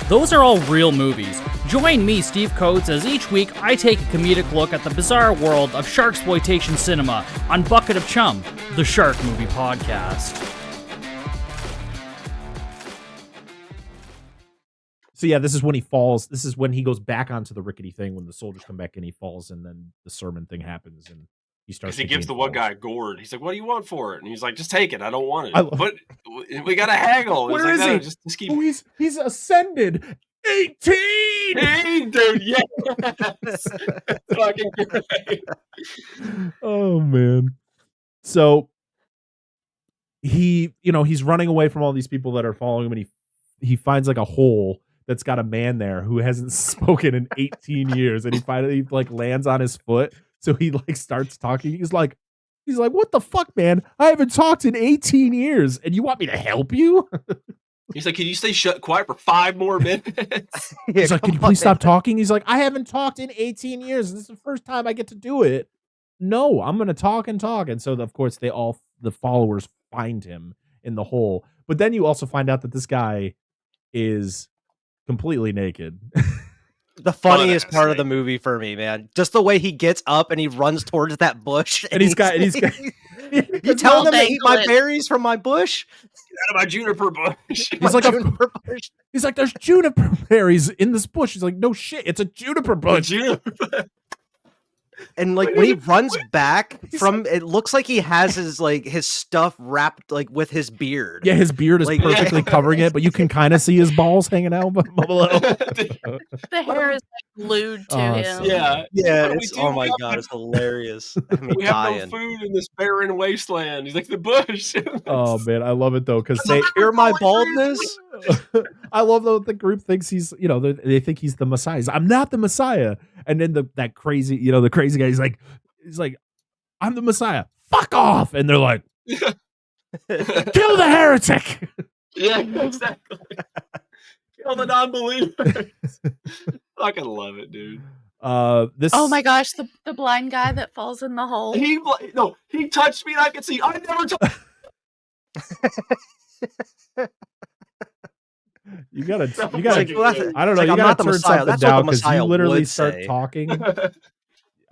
those are all real movies. Join me, Steve Coates, as each week I take a comedic look at the bizarre world of sharksploitation cinema on Bucket of Chum, the Shark Movie Podcast. So yeah, this is when he falls. This is when he goes back onto the rickety thing when the soldiers come back and he falls, and then the sermon thing happens and he starts. He to gives gain the one falls. guy gourd. He's like, "What do you want for it?" And he's like, "Just take it. I don't want it." I- But we gotta haggle. He's Where like, is "No, he? Just keep. Oh, he's ascended. 18. Hey, dude, yes. Fucking great. Oh man. So he's running away from all these people that are following him, and he finds like a hole that's got a man there who hasn't spoken in 18 years, and he finally like lands on his foot. So he like starts talking. He's like, "What the fuck, man? I haven't talked in 18 years, and you want me to help you?" He's like, "Can you stay quiet for 5 more minutes?" He's like, "Can you please stop talking?" He's like, "I haven't talked in 18 years. This is the first time I get to do it. No, I'm gonna talk and talk." And so of course the followers find him in the hole. But then you also find out that this guy is completely naked. The funniest part of the movie for me, man, just the way he gets up and he runs towards that bush, And he's got you telling them to eat my dangling. berries from my bush? Out of my juniper bush. He's like, he's like, "There's juniper berries in this bush." He's like, "No shit, it's a juniper bush." And like when he runs back from, it looks like he has his stuff wrapped like with his beard. Yeah, his beard is Like- perfectly covering it, but you can kind of see his balls hanging out below. The hair is like glued to Oh, him. so Yeah, Yeah, What do we it's, do? oh my We god, have- it's hilarious. I mean, We have dying. no food in this barren wasteland. He's like, "The bush." Oh man, I love it though because they Hear my baldness? I love though the group thinks he's, they think he's the Messiah. He's, "I'm not the Messiah." And then the crazy guy, he's like, "I'm the Messiah. Fuck off." And they're like, "Kill the heretic." Yeah, exactly. Kill the non-believers. Fucking love it, dude. This Oh my gosh, the blind guy that falls in the hole. He touched me and I could see. I never touched. You gotta Like, well, that's- I don't know, like, you I'm gotta not the turn Messiah. something That's what down the because you Messiah literally would start say. talking.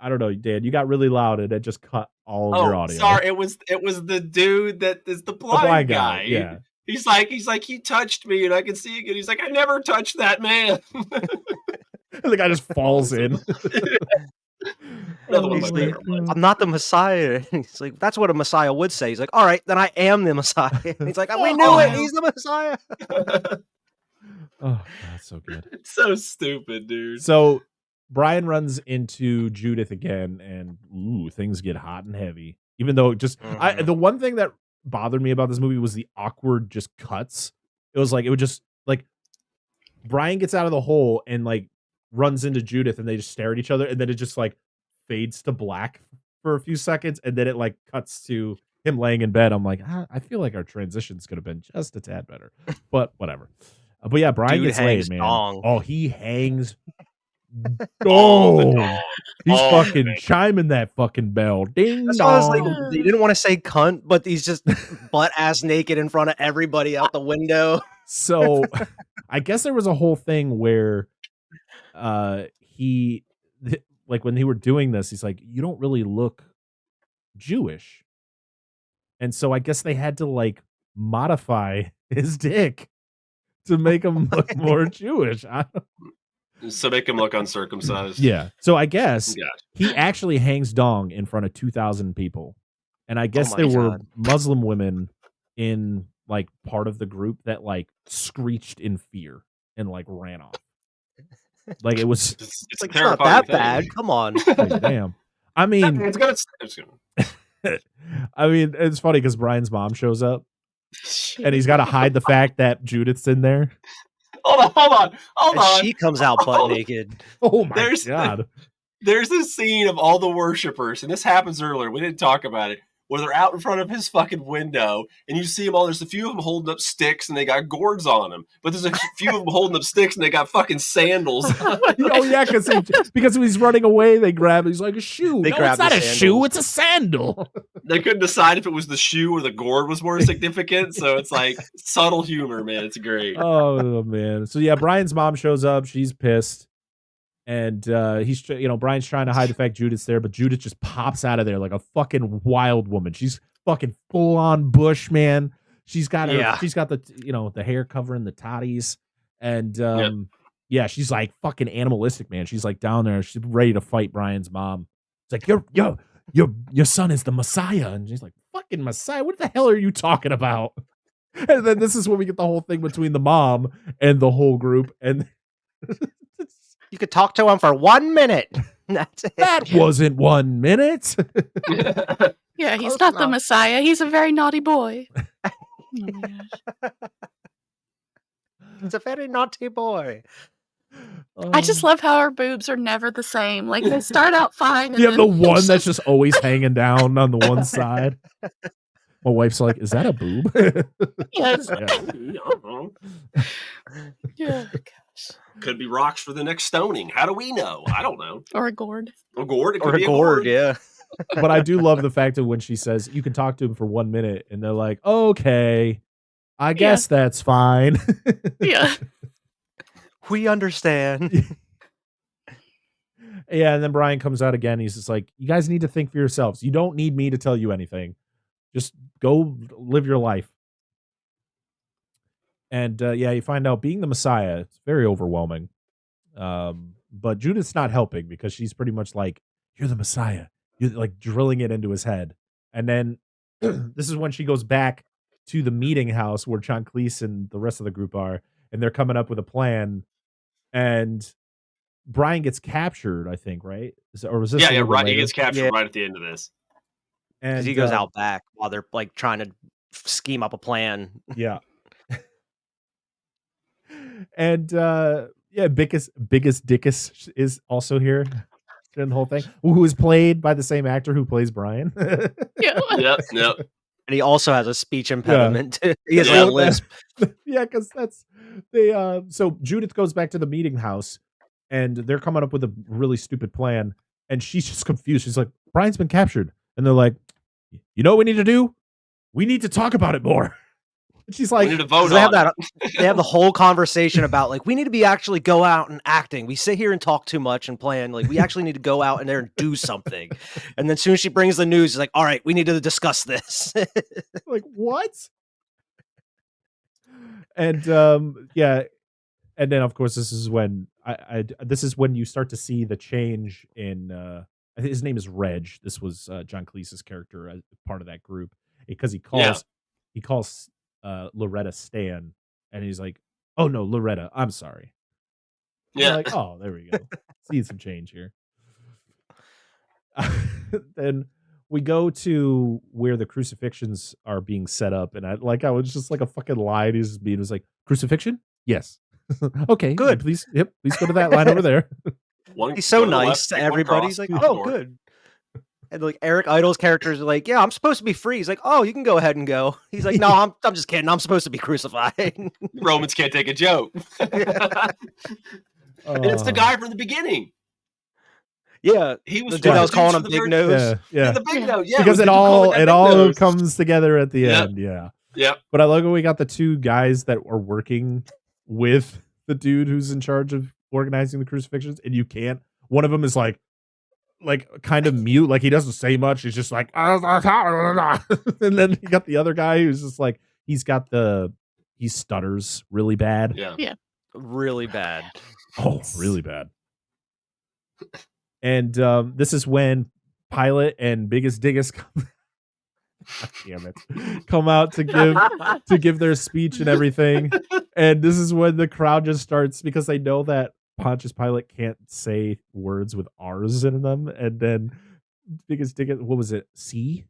I don't know, Dan. You got really loud and it just cut all of your Oh, audio. sorry. It was the dude that is the The blind guy. Yeah. He's like, he touched me and I can see again. He's like, "I never touched that man." The guy just falls in. Another one of He's my like, favorite ones. "I'm not the Messiah." He's like, "That's what a Messiah would say." He's like, "All right, then I am the Messiah." He's like, "We knew it. He's the Messiah." Oh, that's so good. It's so stupid, dude. So Brian runs into Judith again, and things get hot and heavy. Even though the one thing that bothered me about this movie was the awkward just cuts. It would just like Brian gets out of the hole and like runs into Judith and they just stare at each other, and then it just like fades to black for a few seconds, and then it like cuts to him laying in bed. I'm like, I feel like our transitions could have been just a tad better, but whatever. But yeah, Brian Dude gets hangs laid, man. dong. Oh, he hangs. Oh, He's Oh, fucking man. chiming that fucking bell. Ding That's why I was like, dong. you didn't want to say cunt, but he's just butt ass naked in front of everybody out the window. So I guess there was a whole thing where he like when they were doing this, he's like, you don't really look Jewish. And so I guess they had to like modify his dick to make him look more Jewish. So make him look uncircumcised. Yeah. So I guess Gotcha. he actually hangs dong in front of 2,000 people. And I guess my there were God. Muslim women in like part of the group that like screeched in fear and like ran off. Like it was It's Like, a it's not terrifying that thing. bad. Come on. like, damn. I mean, It's gonna. I mean, it's funny because Brian's mom shows up and he's got to hide the fact that Judith's in there. Hold on. And she comes out butt Hold on. naked. Oh my There's- God. There's this scene of all the worshipers, and this happens earlier. We didn't talk about it. Where they're out in front of his fucking window, and you see them all. There's a few of them holding up sticks, and they got gourds on them. But there's a few of them holding up sticks, and they got fucking sandals. Oh yeah, because when he's running away, they grab it. He's like a shoe. They No, grab it's not the a shoe. sandals. It's a sandal. They couldn't decide if it was the shoe or the gourd was more significant. So it's like subtle humor, man. It's great. Oh man. So yeah, Brian's mom shows up. She's pissed, and he's Brian's trying to hide the fact Judith's there, but Judith just pops out of there like a fucking wild woman. She's fucking full on bush, man. She's got the the hair covering the toddies, and yeah, she's like fucking animalistic, man. She's like down there, she's ready to fight Brian's mom. It's like your son is the Messiah, and she's like, fucking Messiah? What the hell are you talking about? And then this is when we get the whole thing between the mom and the whole group, and You could talk to him for 1 minute. That's it. that wasn't 1 minute. Yeah, he's Close not the enough. Messiah. He's a very naughty boy. Oh my gosh. He's a very naughty boy. I just love how our boobs are never the same. Like they start out fine. And You have the then one that's just always hanging down on the one side. My wife's like, "Is that a boob?" Yes. Yeah. Yeah. Could be rocks for the next stoning. How do we know? I don't know. Or a gourd. A gourd? It could Or be a gourd, yeah. But I do love the fact that when she says you can talk to him for 1 minute, and they're like, "Okay, I guess that's fine." Yeah. We understand. Yeah, and then Brian comes out again. He's just like, "You guys need to think for yourselves. You don't need me to tell you anything. Just go live your life." And yeah, you find out being the Messiah, it's very overwhelming. But Judith's not helping because she's pretty much like, "You're the Messiah." You're like drilling it into his head. And then this is when she goes back to the meeting house where John Cleese and the rest of the group are, and they're coming up with a plan. And Brian gets captured, I think, right? Or was this? Yeah, a little bit right. He later? gets captured Yeah. right at the end of this. And Because he goes out back while they're like trying to scheme up a plan. Yeah. And yeah, biggest Dickus is also here in the whole thing, who is played by the same actor who plays Brian. Yeah. Yep. And he also has a speech impediment. too. He has Yeah. a lisp. Yeah, because that's they. So Judith goes back to the meeting house, and they're coming up with a really stupid plan, and she's just confused. She's like, "Brian's been captured," and they're like, "You know what we need to do? We need to talk about it more." And she's like, We need to vote They have on that. They have the whole conversation about like we need to be actually go out and acting. We sit here and talk too much and plan. Like we actually need to go out and there and do something. And then as soon as she brings the news, it's like, all right, we need to discuss this. like what? And yeah, and then of course this is when this is when you start to see the change in I think his name is Reg. This was John Cleese's character as part of that group, because he calls Loretta Stan, and he's like, "Oh no, Loretta, I'm sorry." And Yeah. you're like, "Oh, there we go." Seeing some change here. Then we go to where the crucifixions are being set up, and I was just like a fucking lie. He's just being was like, "Crucifixion? Yes." Okay, Good. Please go to that line over there. He's so nice to everybody. He's like, oh, good. And like Eric Idle's characters are like, yeah, I'm supposed to be free. He's like, oh, you can go ahead and go. He's like, no, I'm just kidding. I'm supposed to be crucified. Romans can't take a joke. And it's the guy from the beginning. Yeah, he was the dude that was calling him Big Nose. Yeah, the Big Nose. Yeah, because it all comes together at the end. Yeah. Yep. But I love when we got the two guys that are working with the dude who's in charge of organizing the crucifixions, and you can't. One of them is like kind of mute, like he doesn't say much. He's just like, and then you got the other guy who's just like he stutters really bad. Yeah, really bad. Oh, really bad. And this is when Pilot and Biggest Diggus come out to give their speech and everything. And this is when the crowd just starts, because they know that Pontius Pilate can't say words with R's in them. And then Biggest Diggus, what was it, C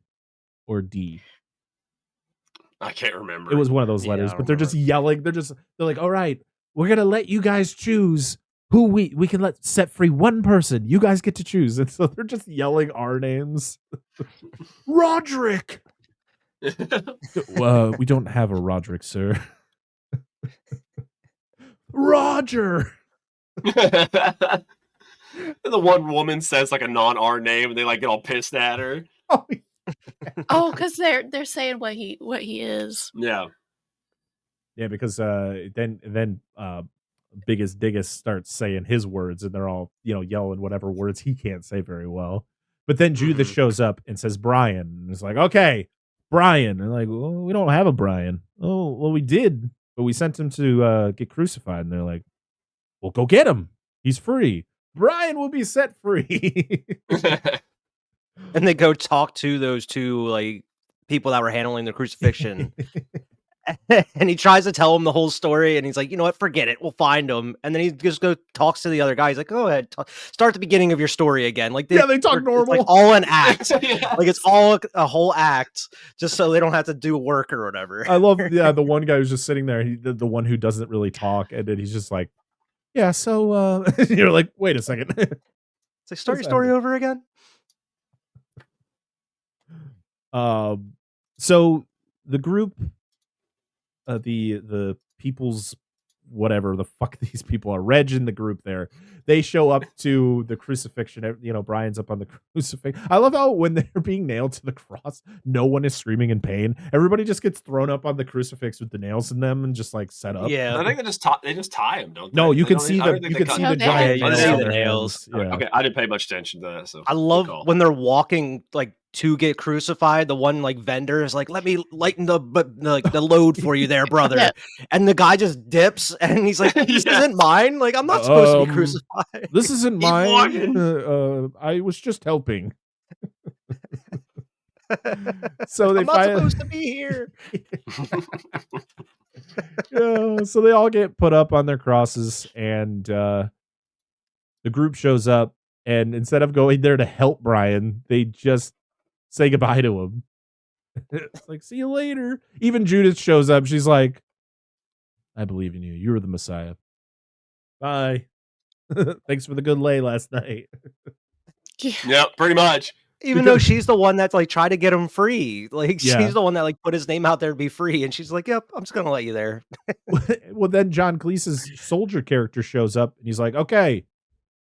or D? I can't remember. It was one of those letters, but they're just yelling. They're like, all right, we're gonna let you guys choose who we can let set free one person. You guys get to choose. And so they're just yelling our names. Roderick. We don't have a Roderick, sir. Roger. The one woman says like a non-R name, and they like get all pissed at her. Oh, because they're saying what he is. Yeah. Yeah, because then Biggest Diggus starts saying his words, and they're all yelling whatever words he can't say very well. But then Judas shows up and says Brian, and it's like, okay, Brian. And they're like, well, we don't have a Brian. Oh, well, we did, but we sent him to get crucified. And they're like, well, go get him. He's free. Brian will be set free. And they go talk to those two like people that were handling the crucifixion. And he tries to tell him the whole story, and he's like, you know what, forget it, we'll find him. And then he just talks to the other guy. He's like, go ahead, start the beginning of your story again. Like they talk normal. It's like all an act. Yes. Like it's all a whole act, just so they don't have to do work or whatever. I love the one guy who's just sitting there, the one who doesn't really talk, and then he's just like, yeah, so you're like, wait a second. It's like, start your story over again. So the group, the people's whatever the fuck these people are, Reg in the group there, they show up to the crucifixion. Brian's up on the crucifix. I love how when they're being nailed to the cross, no one is screaming in pain. Everybody just gets thrown up on the crucifix with the nails in them and just like set up. Yeah, I think they just tie them, don't they? No, you can see the giant nails. Yeah. Okay, I didn't pay much attention to that. So I love when they're walking like to get crucified. The one like vendor is like, let me lighten the load for you there, brother. Yeah. And the guy just dips and he's like, this isn't mine. Like, I'm not supposed to be crucified. This isn't mine. I was just helping. So they I'm not supposed to be here. Yeah, so they all get put up on their crosses, and the group shows up, and instead of going there to help Brian, they just say goodbye to him. It's like, see you later. Even Judith shows up. She's like, I believe in you. You were the Messiah. Bye. Thanks for the good lay last night. Yeah, pretty much. Even though she's the one that's like tried to get him free. Like Yeah. she's the one that like put his name out there to be free. And she's like, yep, I'm just gonna let you there. Well, then John Cleese's soldier character shows up, and he's like, okay,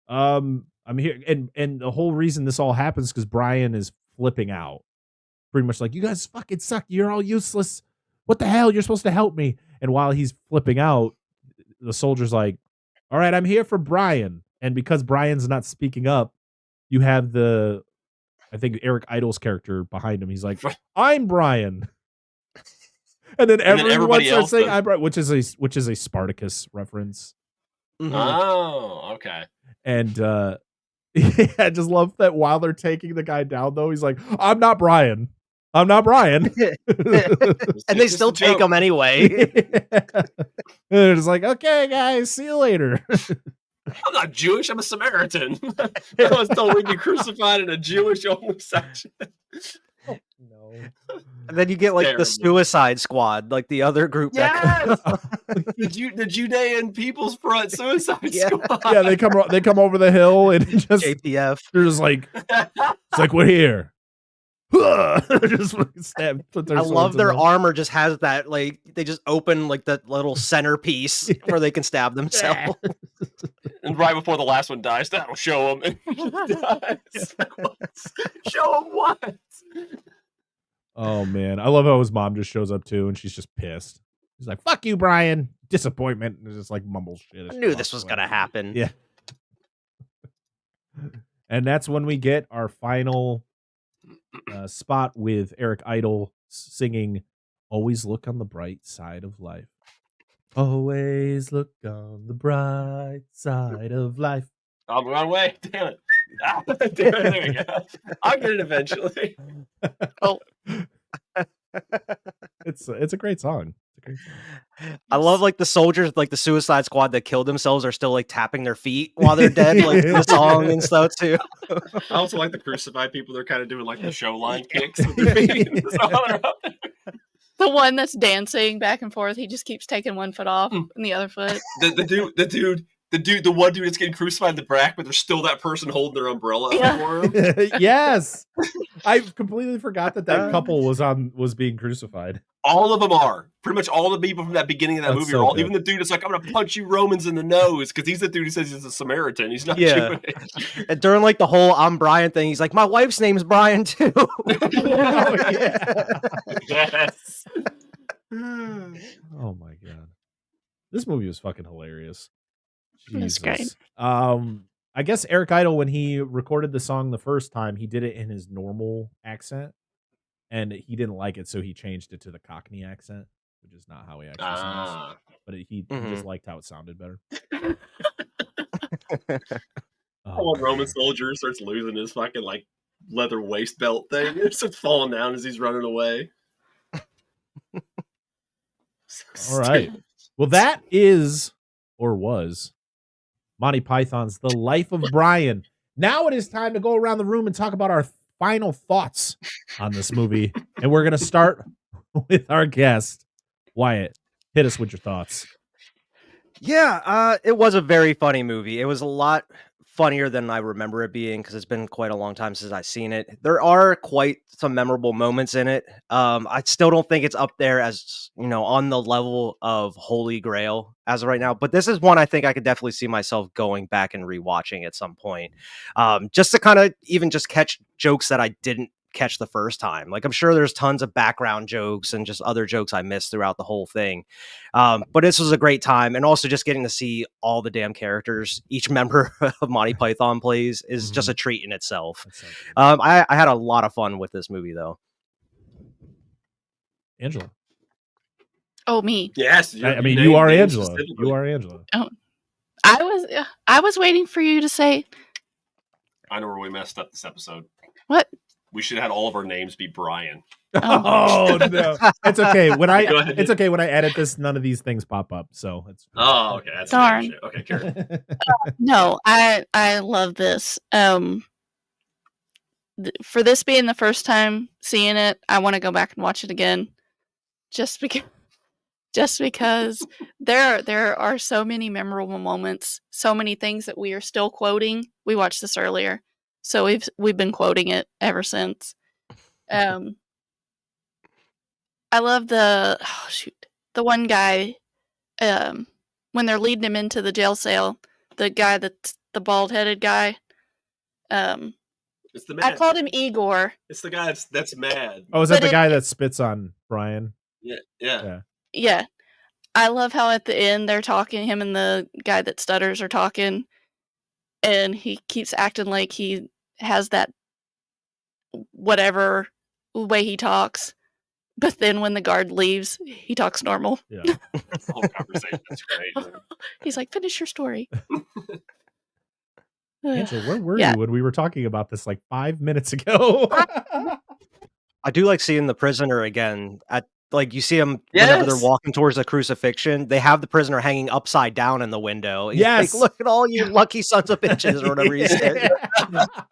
I'm here. And the whole reason this all happens because Brian is flipping out. Pretty much like, you guys fucking suck. You're all useless. What the hell? You're supposed to help me. And while he's flipping out, the soldier's like, all right, I'm here for Brian. And because Brian's not speaking up, you have I think Eric Idle's character behind him. He's like, I'm Brian. And then everyone starts saying I'm Brian, which is a Spartacus reference. Mm-hmm. Oh, okay. And I just love that while they're taking the guy down, though, he's like, I'm not Brian. I'm not Brian. And they still take him anyway. And they're just like, okay, guys, see you later. I'm not Jewish. I'm a Samaritan. I was told we'd be crucified in a Jewish homosexual. No. And then you get like the Suicide Squad, like the other group. Yes, the Judean People's Front Suicide Squad. Yeah, they come over the hill and just JPF. They're just like, it's like we're here. Just stab. I love their armor just has that, like they just open like that little centerpiece where they can stab themselves. And right before the last one dies, that'll show him. And he dies. Show him what? Oh man, I love how his mom just shows up too, and she's just pissed. She's like, "Fuck you, Brian." Disappointment, and just like mumbles shit. I knew this was gonna happen. Yeah. And that's when we get our final spot with Eric Idle singing "Always Look on the Bright Side of Life." Always look on the bright side of life. I'm the wrong way. Damn it. Damn it. There we go. I'll get it eventually. Oh. It's a great song. I love like the soldiers, like the Suicide Squad that killed themselves are still like tapping their feet while they're dead, like the song and stuff too. I also like the crucified people. They're kind of doing like the show line kicks with their feet. The one that's dancing back and forth, he just keeps taking one foot off and the other foot. The one dude that's getting crucified in the back, but there's still that person holding their umbrella up for him. Yes, I completely forgot that couple was being crucified. All of them are. Pretty much all the people from that beginning of that movie are all. Good. Even the dude that's like, "I'm gonna punch you Romans in the nose," because he's the dude who says he's a Samaritan. He's not Jewish. And during like the whole "I'm Brian" thing, he's like, "My wife's name's Brian too." Yes. Oh my god, this movie was fucking hilarious. That's great. I guess Eric Idle, when he recorded the song the first time, he did it in his normal accent, and he didn't like it, so he changed it to the Cockney accent, which is not how he actually sounds. But he just liked how it sounded better. One Roman soldier starts losing his fucking like leather waist belt thing. It starts falling down as he's running away. All right. Well, that is or was Monty Python's The Life of Brian. Now it is time to go around the room and talk about our final thoughts on this movie. And we're going to start with our guest, Wyatt. Hit us with your thoughts. Yeah, it was a very funny movie. It was a lot funnier than I remember it being because it's been quite a long time since I've seen it. There are quite some memorable moments in it. I still don't think it's up there as, on the level of Holy Grail as of right now. But this is one I think I could definitely see myself going back and rewatching at some point. Just to kind of even just catch jokes that I didn't catch the first time. Like, I'm sure there's tons of background jokes and just other jokes I missed throughout the whole thing. But this was a great time. And also just getting to see all the damn characters each member of Monty Python plays is just a treat in itself. I had a lot of fun with this movie though. Angela. Oh, me. Yes. I mean, you are Angela. You are Angela. Oh, I was waiting for you to say. I know where we messed up this episode. What? We should have had all of our names be Brian. Oh no, it's okay. When I edit this, none of these things pop up. So it's okay. That's darn. Okay, Karen. No, I love this. For this being the first time seeing it, I want to go back and watch it again, just because there are so many memorable moments, so many things that we are still quoting. We watched this earlier. So we've been quoting it ever since. I love the one guy when they're leading him into the jail cell, the guy that's the bald-headed guy. It's the man. I called him Igor. It's the guy that's mad. Oh, is that the guy that spits on Brian? Yeah. I love how at the end they're talking, him and the guy that stutters are talking. And he keeps acting like he has that whatever way he talks. But then when the guard leaves, he talks normal. Yeah. The whole conversation is great. He's like, finish your story. Angela, where were you when we were talking about this like 5 minutes ago? I do like seeing the prisoner again at Like you see them whenever they're Yes. walking towards the crucifixion, they have the prisoner hanging upside down in the window. He's Yes. like, look at all you lucky sons of bitches, or whatever he said.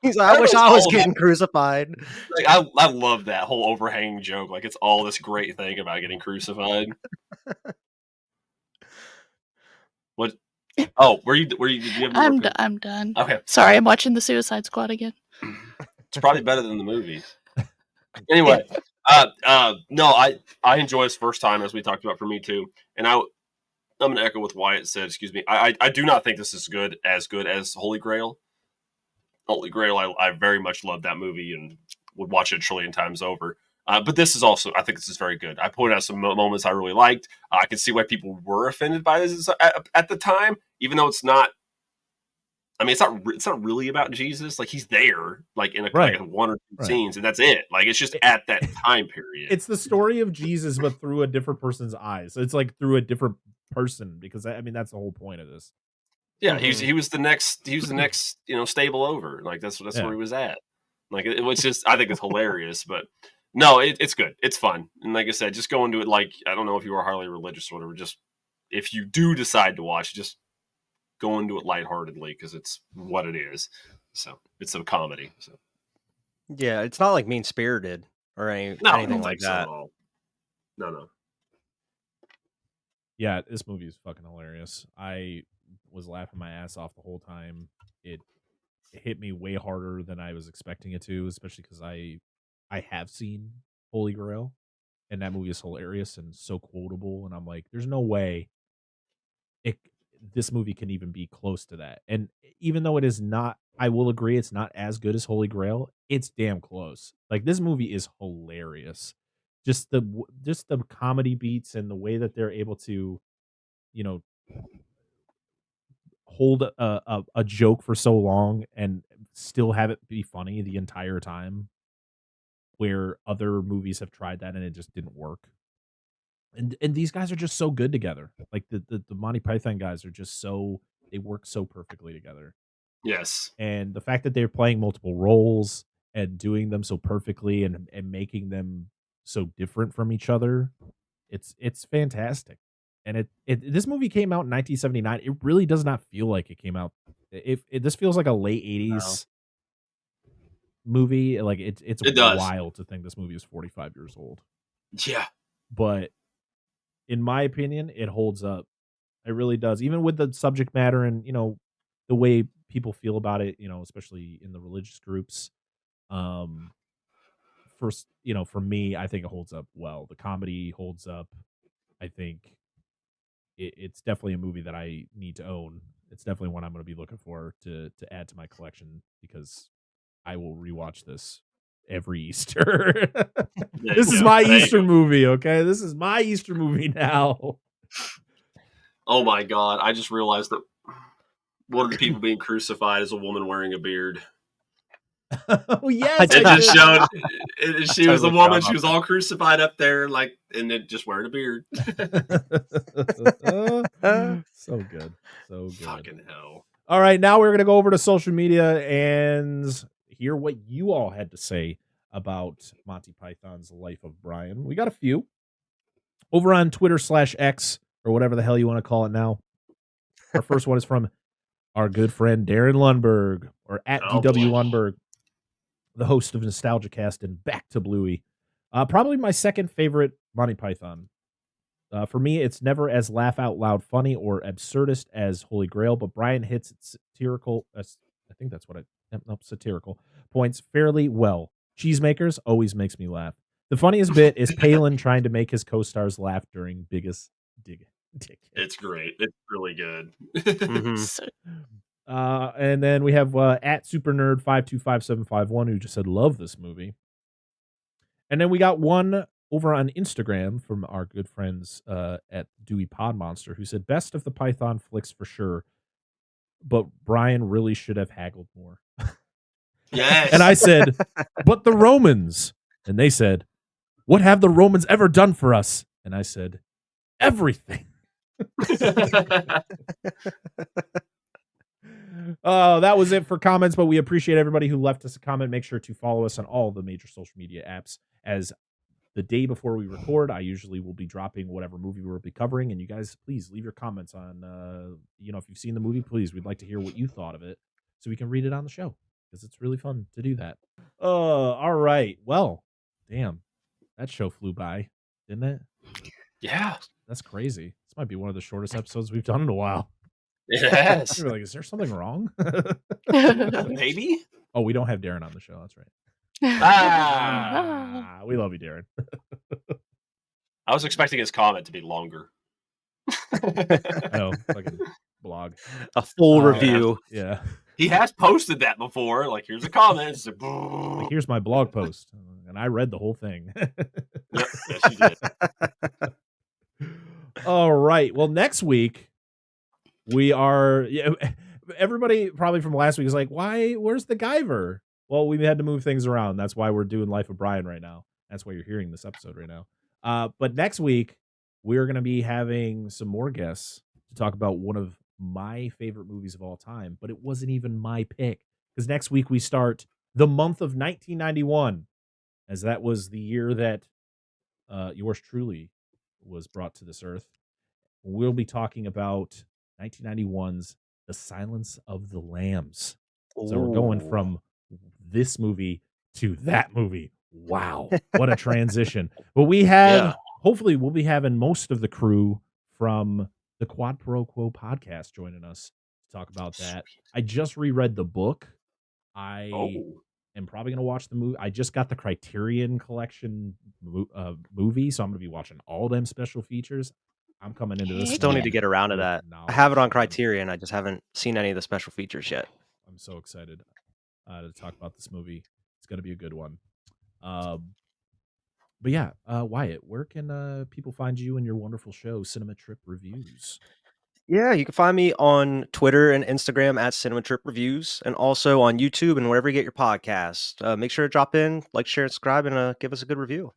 He's like, I That wish was I was all getting crucified. Like I love that whole overhanging joke. Like it's all this great thing about getting crucified. What? Oh, were you? Did you have any more opinion? I'm done. Okay. Sorry, I'm watching the Suicide Squad again. It's probably better than the movies. Anyway, no, I enjoy this first time, as we talked about, for me too. And I'm going to echo what Wyatt said. Excuse me. I do not think this is good as Holy Grail. Holy Grail, I very much loved that movie and would watch it a trillion times over. But this is also, I think this is very good. I pointed out some moments I really liked. I can see why people were offended by this at the time, even though it's not. I mean, it's not really about Jesus. Like he's there, like in like one or two scenes, and that's it. Like it's just at that time period. It's the story of Jesus, but through a different person's eyes. It's like through a different person, because I mean that's the whole point of this. Yeah, he was the next stable over. Like that's where he was at. Like it was just, I think it's hilarious, but no, it's good. It's fun. And like I said, just go into it like, I don't know if you are highly religious or whatever, just if you do decide to watch, just go into it lightheartedly because it's what it is. So it's a comedy. So yeah, it's not like Mean Spirited or anything like that. No. Yeah, this movie is fucking hilarious. I was laughing my ass off the whole time. It hit me way harder than I was expecting it to, especially because I have seen Holy Grail, and that movie is hilarious and so quotable. And I'm like, there's no way this movie can even be close to that. And even though it is not, I will agree, it's not as good as Holy Grail. It's damn close. Like this movie is hilarious. Just the comedy beats and the way that they're able to, hold a joke for so long and still have it be funny the entire time, where other movies have tried that and it just didn't work. And these guys are just so good together. Like the Monty Python guys are just they work so perfectly together. Yes. And the fact that they're playing multiple roles and doing them so perfectly and making them so different from each other, it's fantastic. And this movie came out in 1979. It really does not feel like it came out. This feels like a late 80s movie. Like it's wild to think this movie is 45 years old. Yeah. But in my opinion, it holds up. It really does. Even with the subject matter and, the way people feel about it, especially in the religious groups. For me, I think it holds up well. The comedy holds up. I think it's definitely a movie that I need to own. It's definitely one I'm going to be looking for to add to my collection, because I will rewatch this every Easter. This is my Easter movie, okay? This is my Easter movie now. Oh my God. I just realized that one of the people being crucified is a woman wearing a beard. Oh, yes. It just showed. She was a woman. She was all crucified up there, and then just wearing a beard. So good. So good. Fucking hell. All right, now we're going to go over to social media and hear what you all had to say about Monty Python's Life of Brian. We got a few over on Twitter/X, or whatever the hell you want to call it now. Our first one is from our good friend Darren Lundberg, or at DW Lundberg, the host of Nostalgia Cast and Back to Bluey. Probably my second favorite Monty Python. For me, it's never as laugh out loud funny or absurdist as Holy Grail, but Brian hits its satirical, satirical points fairly well. Cheesemakers always makes me laugh. The funniest bit is Palin trying to make his co-stars laugh during Biggest Dig. It's great. It's really good. And then we have at SuperNerd525751, who just said, love this movie. And then we got one over on Instagram from our good friends at Dewey Pod Monster, who said, best of the Python flicks for sure, but Brian really should have haggled more. Yes. And I said, but the Romans. And they said, what have the Romans ever done for us? And I said, everything. Oh, that was it for comments, but we appreciate everybody who left us a comment. Make sure to follow us on all the major social media apps, as the day before we record. I usually will be dropping whatever movie we'll be covering, and you guys, please leave your comments on, if you've seen the movie, please. We'd like to hear what you thought of it so we can read it on the show because it's really fun to do that. All right. Well, damn, that show flew by, didn't it? Yeah. That's crazy. This might be one of the shortest episodes we've done in a while. Yes. You're like, is there something wrong? Maybe. Oh, we don't have Darren on the show. That's right. We love you, Darren. I was expecting his comment to be longer. Oh, fucking blog. A full review. Yeah. He has posted that before. Like, here's a comment. It's like, here's my blog post. And I read the whole thing. Yep, yes, you did. All right. Well, next week, we are... everybody probably from last week is like, where's the Guyver? Well, we had to move things around. That's why we're doing Life of Brian right now. That's why you're hearing this episode right now. But next week, we're going to be having some more guests to talk about one of my favorite movies of all time. But it wasn't even my pick. Because next week, we start the month of 1991. As that was the year that yours truly was brought to this earth. We'll be talking about 1991's The Silence of the Lambs. So we're going from this movie to that movie. Wow, what a transition. But we have, hopefully we'll be having most of the crew from the Quad Pro Quo podcast joining us to talk about that. I just reread the book. I am probably going to watch the movie. I just got the Criterion Collection movie, so I'm going to be watching all them special features. I'm coming into this. Still need to get around to that. I have it on Criterion. I just haven't seen any of the special features yet. I'm so excited to talk about this movie. It's going to be a good one. But yeah, Wyatt, where can people find you and your wonderful show, Cinema Trip Reviews? Yeah, you can find me on Twitter and Instagram at Cinema Trip Reviews, and also on YouTube and wherever you get your podcast. Make sure to drop in, like, share, and subscribe, and give us a good review.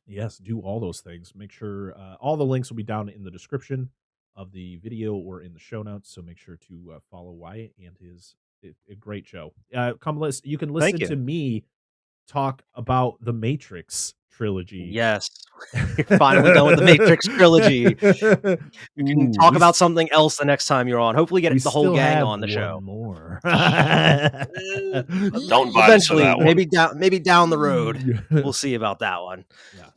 Yes, do all those things. Make sure all the links will be down in the description of the video or in the show notes. So make sure to follow Wyatt and his a great show. You can listen to me talk about the Matrix trilogy. Yes, you're finally done with the Matrix trilogy. You can talk about something else the next time you're on. Hopefully, get the whole gang on the show. More. Don't buy eventually. That maybe down the road. We'll see about that one. Yeah.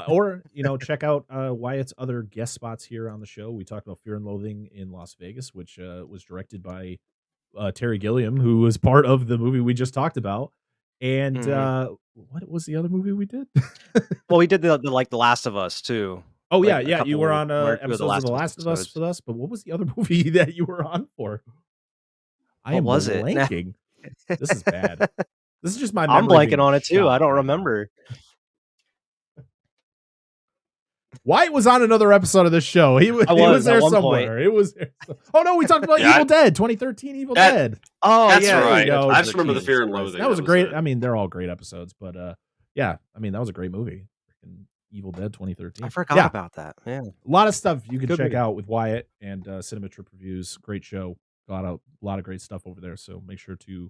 Or check out Wyatt's other guest spots here on the show. We talked about Fear and Loathing in Las Vegas, which was directed by Terry Gilliam, who was part of the movie we just talked about. And what was the other movie we did? Well, we did the Last of Us too. Oh yeah, you were on episodes of The Last of Us with us. But what was the other movie that you were on for? What was it? Blanking. This is bad. This is just my. I'm blanking on it too. I don't remember. Wyatt was on another episode of this show. He was there somewhere. It was. Oh no, we talked about Evil Dead, 2013 Evil Dead. Oh, that's yeah, right. I just remember the Fear and Loathing. That was a great. I mean, they're all great episodes, but yeah, I mean that was a great movie. Evil Dead 2013. I forgot about that. Yeah, a lot of stuff you can check out with Wyatt and Cinema Trip Reviews. Great show. Got a lot of great stuff over there. So make sure to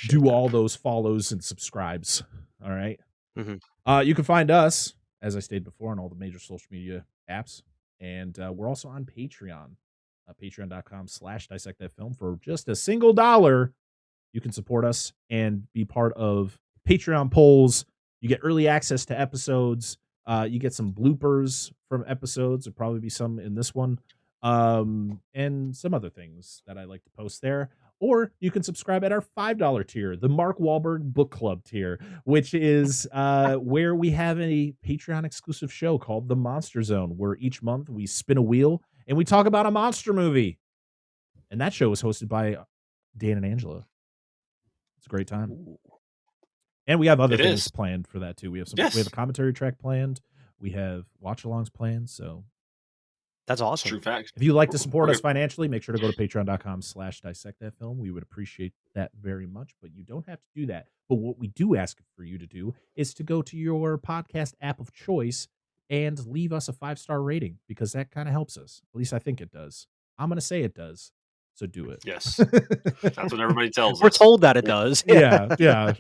do all those follows and subscribes. All right. Mm-hmm. You can find us, as I stated before, on all the major social media apps. And we're also on Patreon, patreon.com/dissectthatfilm. For just a single $1, you can support us and be part of Patreon polls. You get early access to episodes. You get some bloopers from episodes. There'll probably be some in this one. And some other things that I like to post there. Or you can subscribe at our $5 tier, the Mark Wahlberg Book Club tier, which is where we have a Patreon exclusive show called The Monster Zone, where each month we spin a wheel and we talk about a monster movie. And that show is hosted by Dan and Angela. It's a great time. And we have other things planned for that too. We have we have a commentary track planned. We have watch-alongs planned. So that's awesome. True facts. If you'd like to support us financially, make sure to go to patreon.com/dissectthatfilm. We would appreciate that very much, but you don't have to do that. But what we do ask for you to do is to go to your podcast app of choice and leave us a 5-star rating, because that kind of helps us. At least I think it does. I'm going to say it does. So do it. Yes. That's what everybody tells We're us. told that it does. Yeah.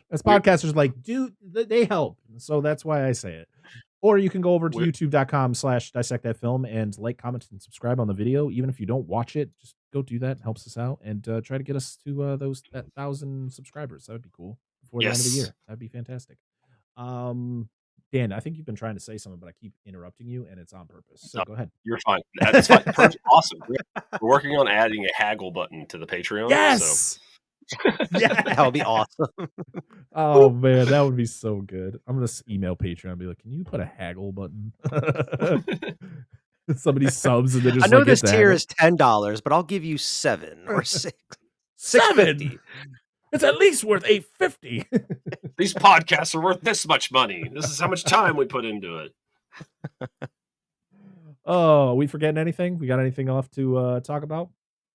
As podcasters, like, dude, they help. So that's why I say it. Or you can go over to youtube.com/dissect that film and like, comment, and subscribe on the video. Even if you don't watch it, just go do that. It helps us out. And try to get us to that 1,000 subscribers. That would be cool before the end of the year. That'd be fantastic. Dan, I think you've been trying to say something, but I keep interrupting you, and it's on purpose. So go ahead. You're fine. That's fine. Perfect. Awesome. We're working on adding a haggle button to the Patreon. Yes. So. Yeah, that would be awesome. Oh man, that would be so good. I'm gonna email Patreon and be like, "Can you put a haggle button?" Somebody subs and they just. I know like, this hit the tier haggle. is $10, but I'll give you 7 or 6. $7. It's at least worth $8.50. These podcasts are worth this much money. This is how much time we put into it. Oh, are we forgetting anything? We got anything left to talk about?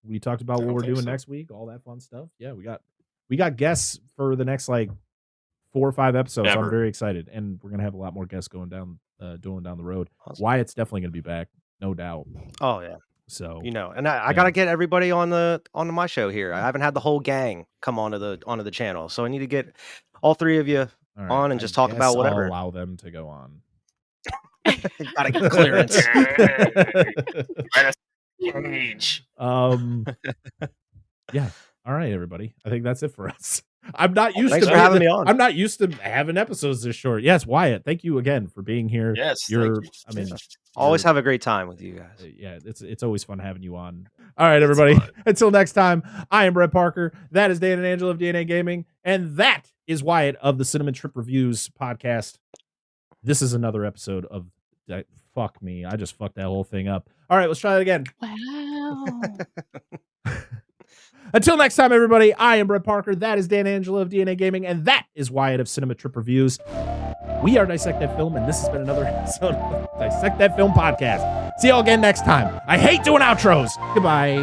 We talked about what we're doing next week, all that fun stuff. Yeah, we got guests for the next like 4 or 5 episodes. So I'm very excited, and we're gonna have a lot more guests going down the road. Awesome. Wyatt's definitely gonna be back, no doubt. Oh yeah. So and I gotta get everybody on my show here. I haven't had the whole gang come onto the channel, so I need to get all 3 of you on and just talk about whatever. I'll allow them to go on. Gotta get clearance. Yeah. All right, everybody. I think that's it for us. I'm not used Thanks to for having me on. I'm not used to having episodes this short. Yes, Wyatt, thank you again for being here. Yes, I mean, always have a great time with you guys. Yeah, it's always fun having you on. All right, everybody. Until next time, I am Brett Parker. That is Dan and Angela of DNA Gaming, and that is Wyatt of the Cinnamon Trip Reviews podcast. This is another episode of fuck me. I just fucked that whole thing up. All right, let's try that again. Wow. Until next time, everybody, I am Brett Parker. That is Dan Angela of DNA Gaming, and that is Wyatt of Cinema Trip Reviews. We are Dissect That Film, and this has been another episode of Dissect That Film podcast. See y'all again next time. I hate doing outros. Goodbye.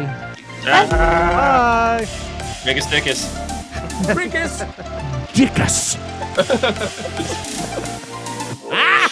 Bye. Biggest dickus. Biggest dickus. Ah!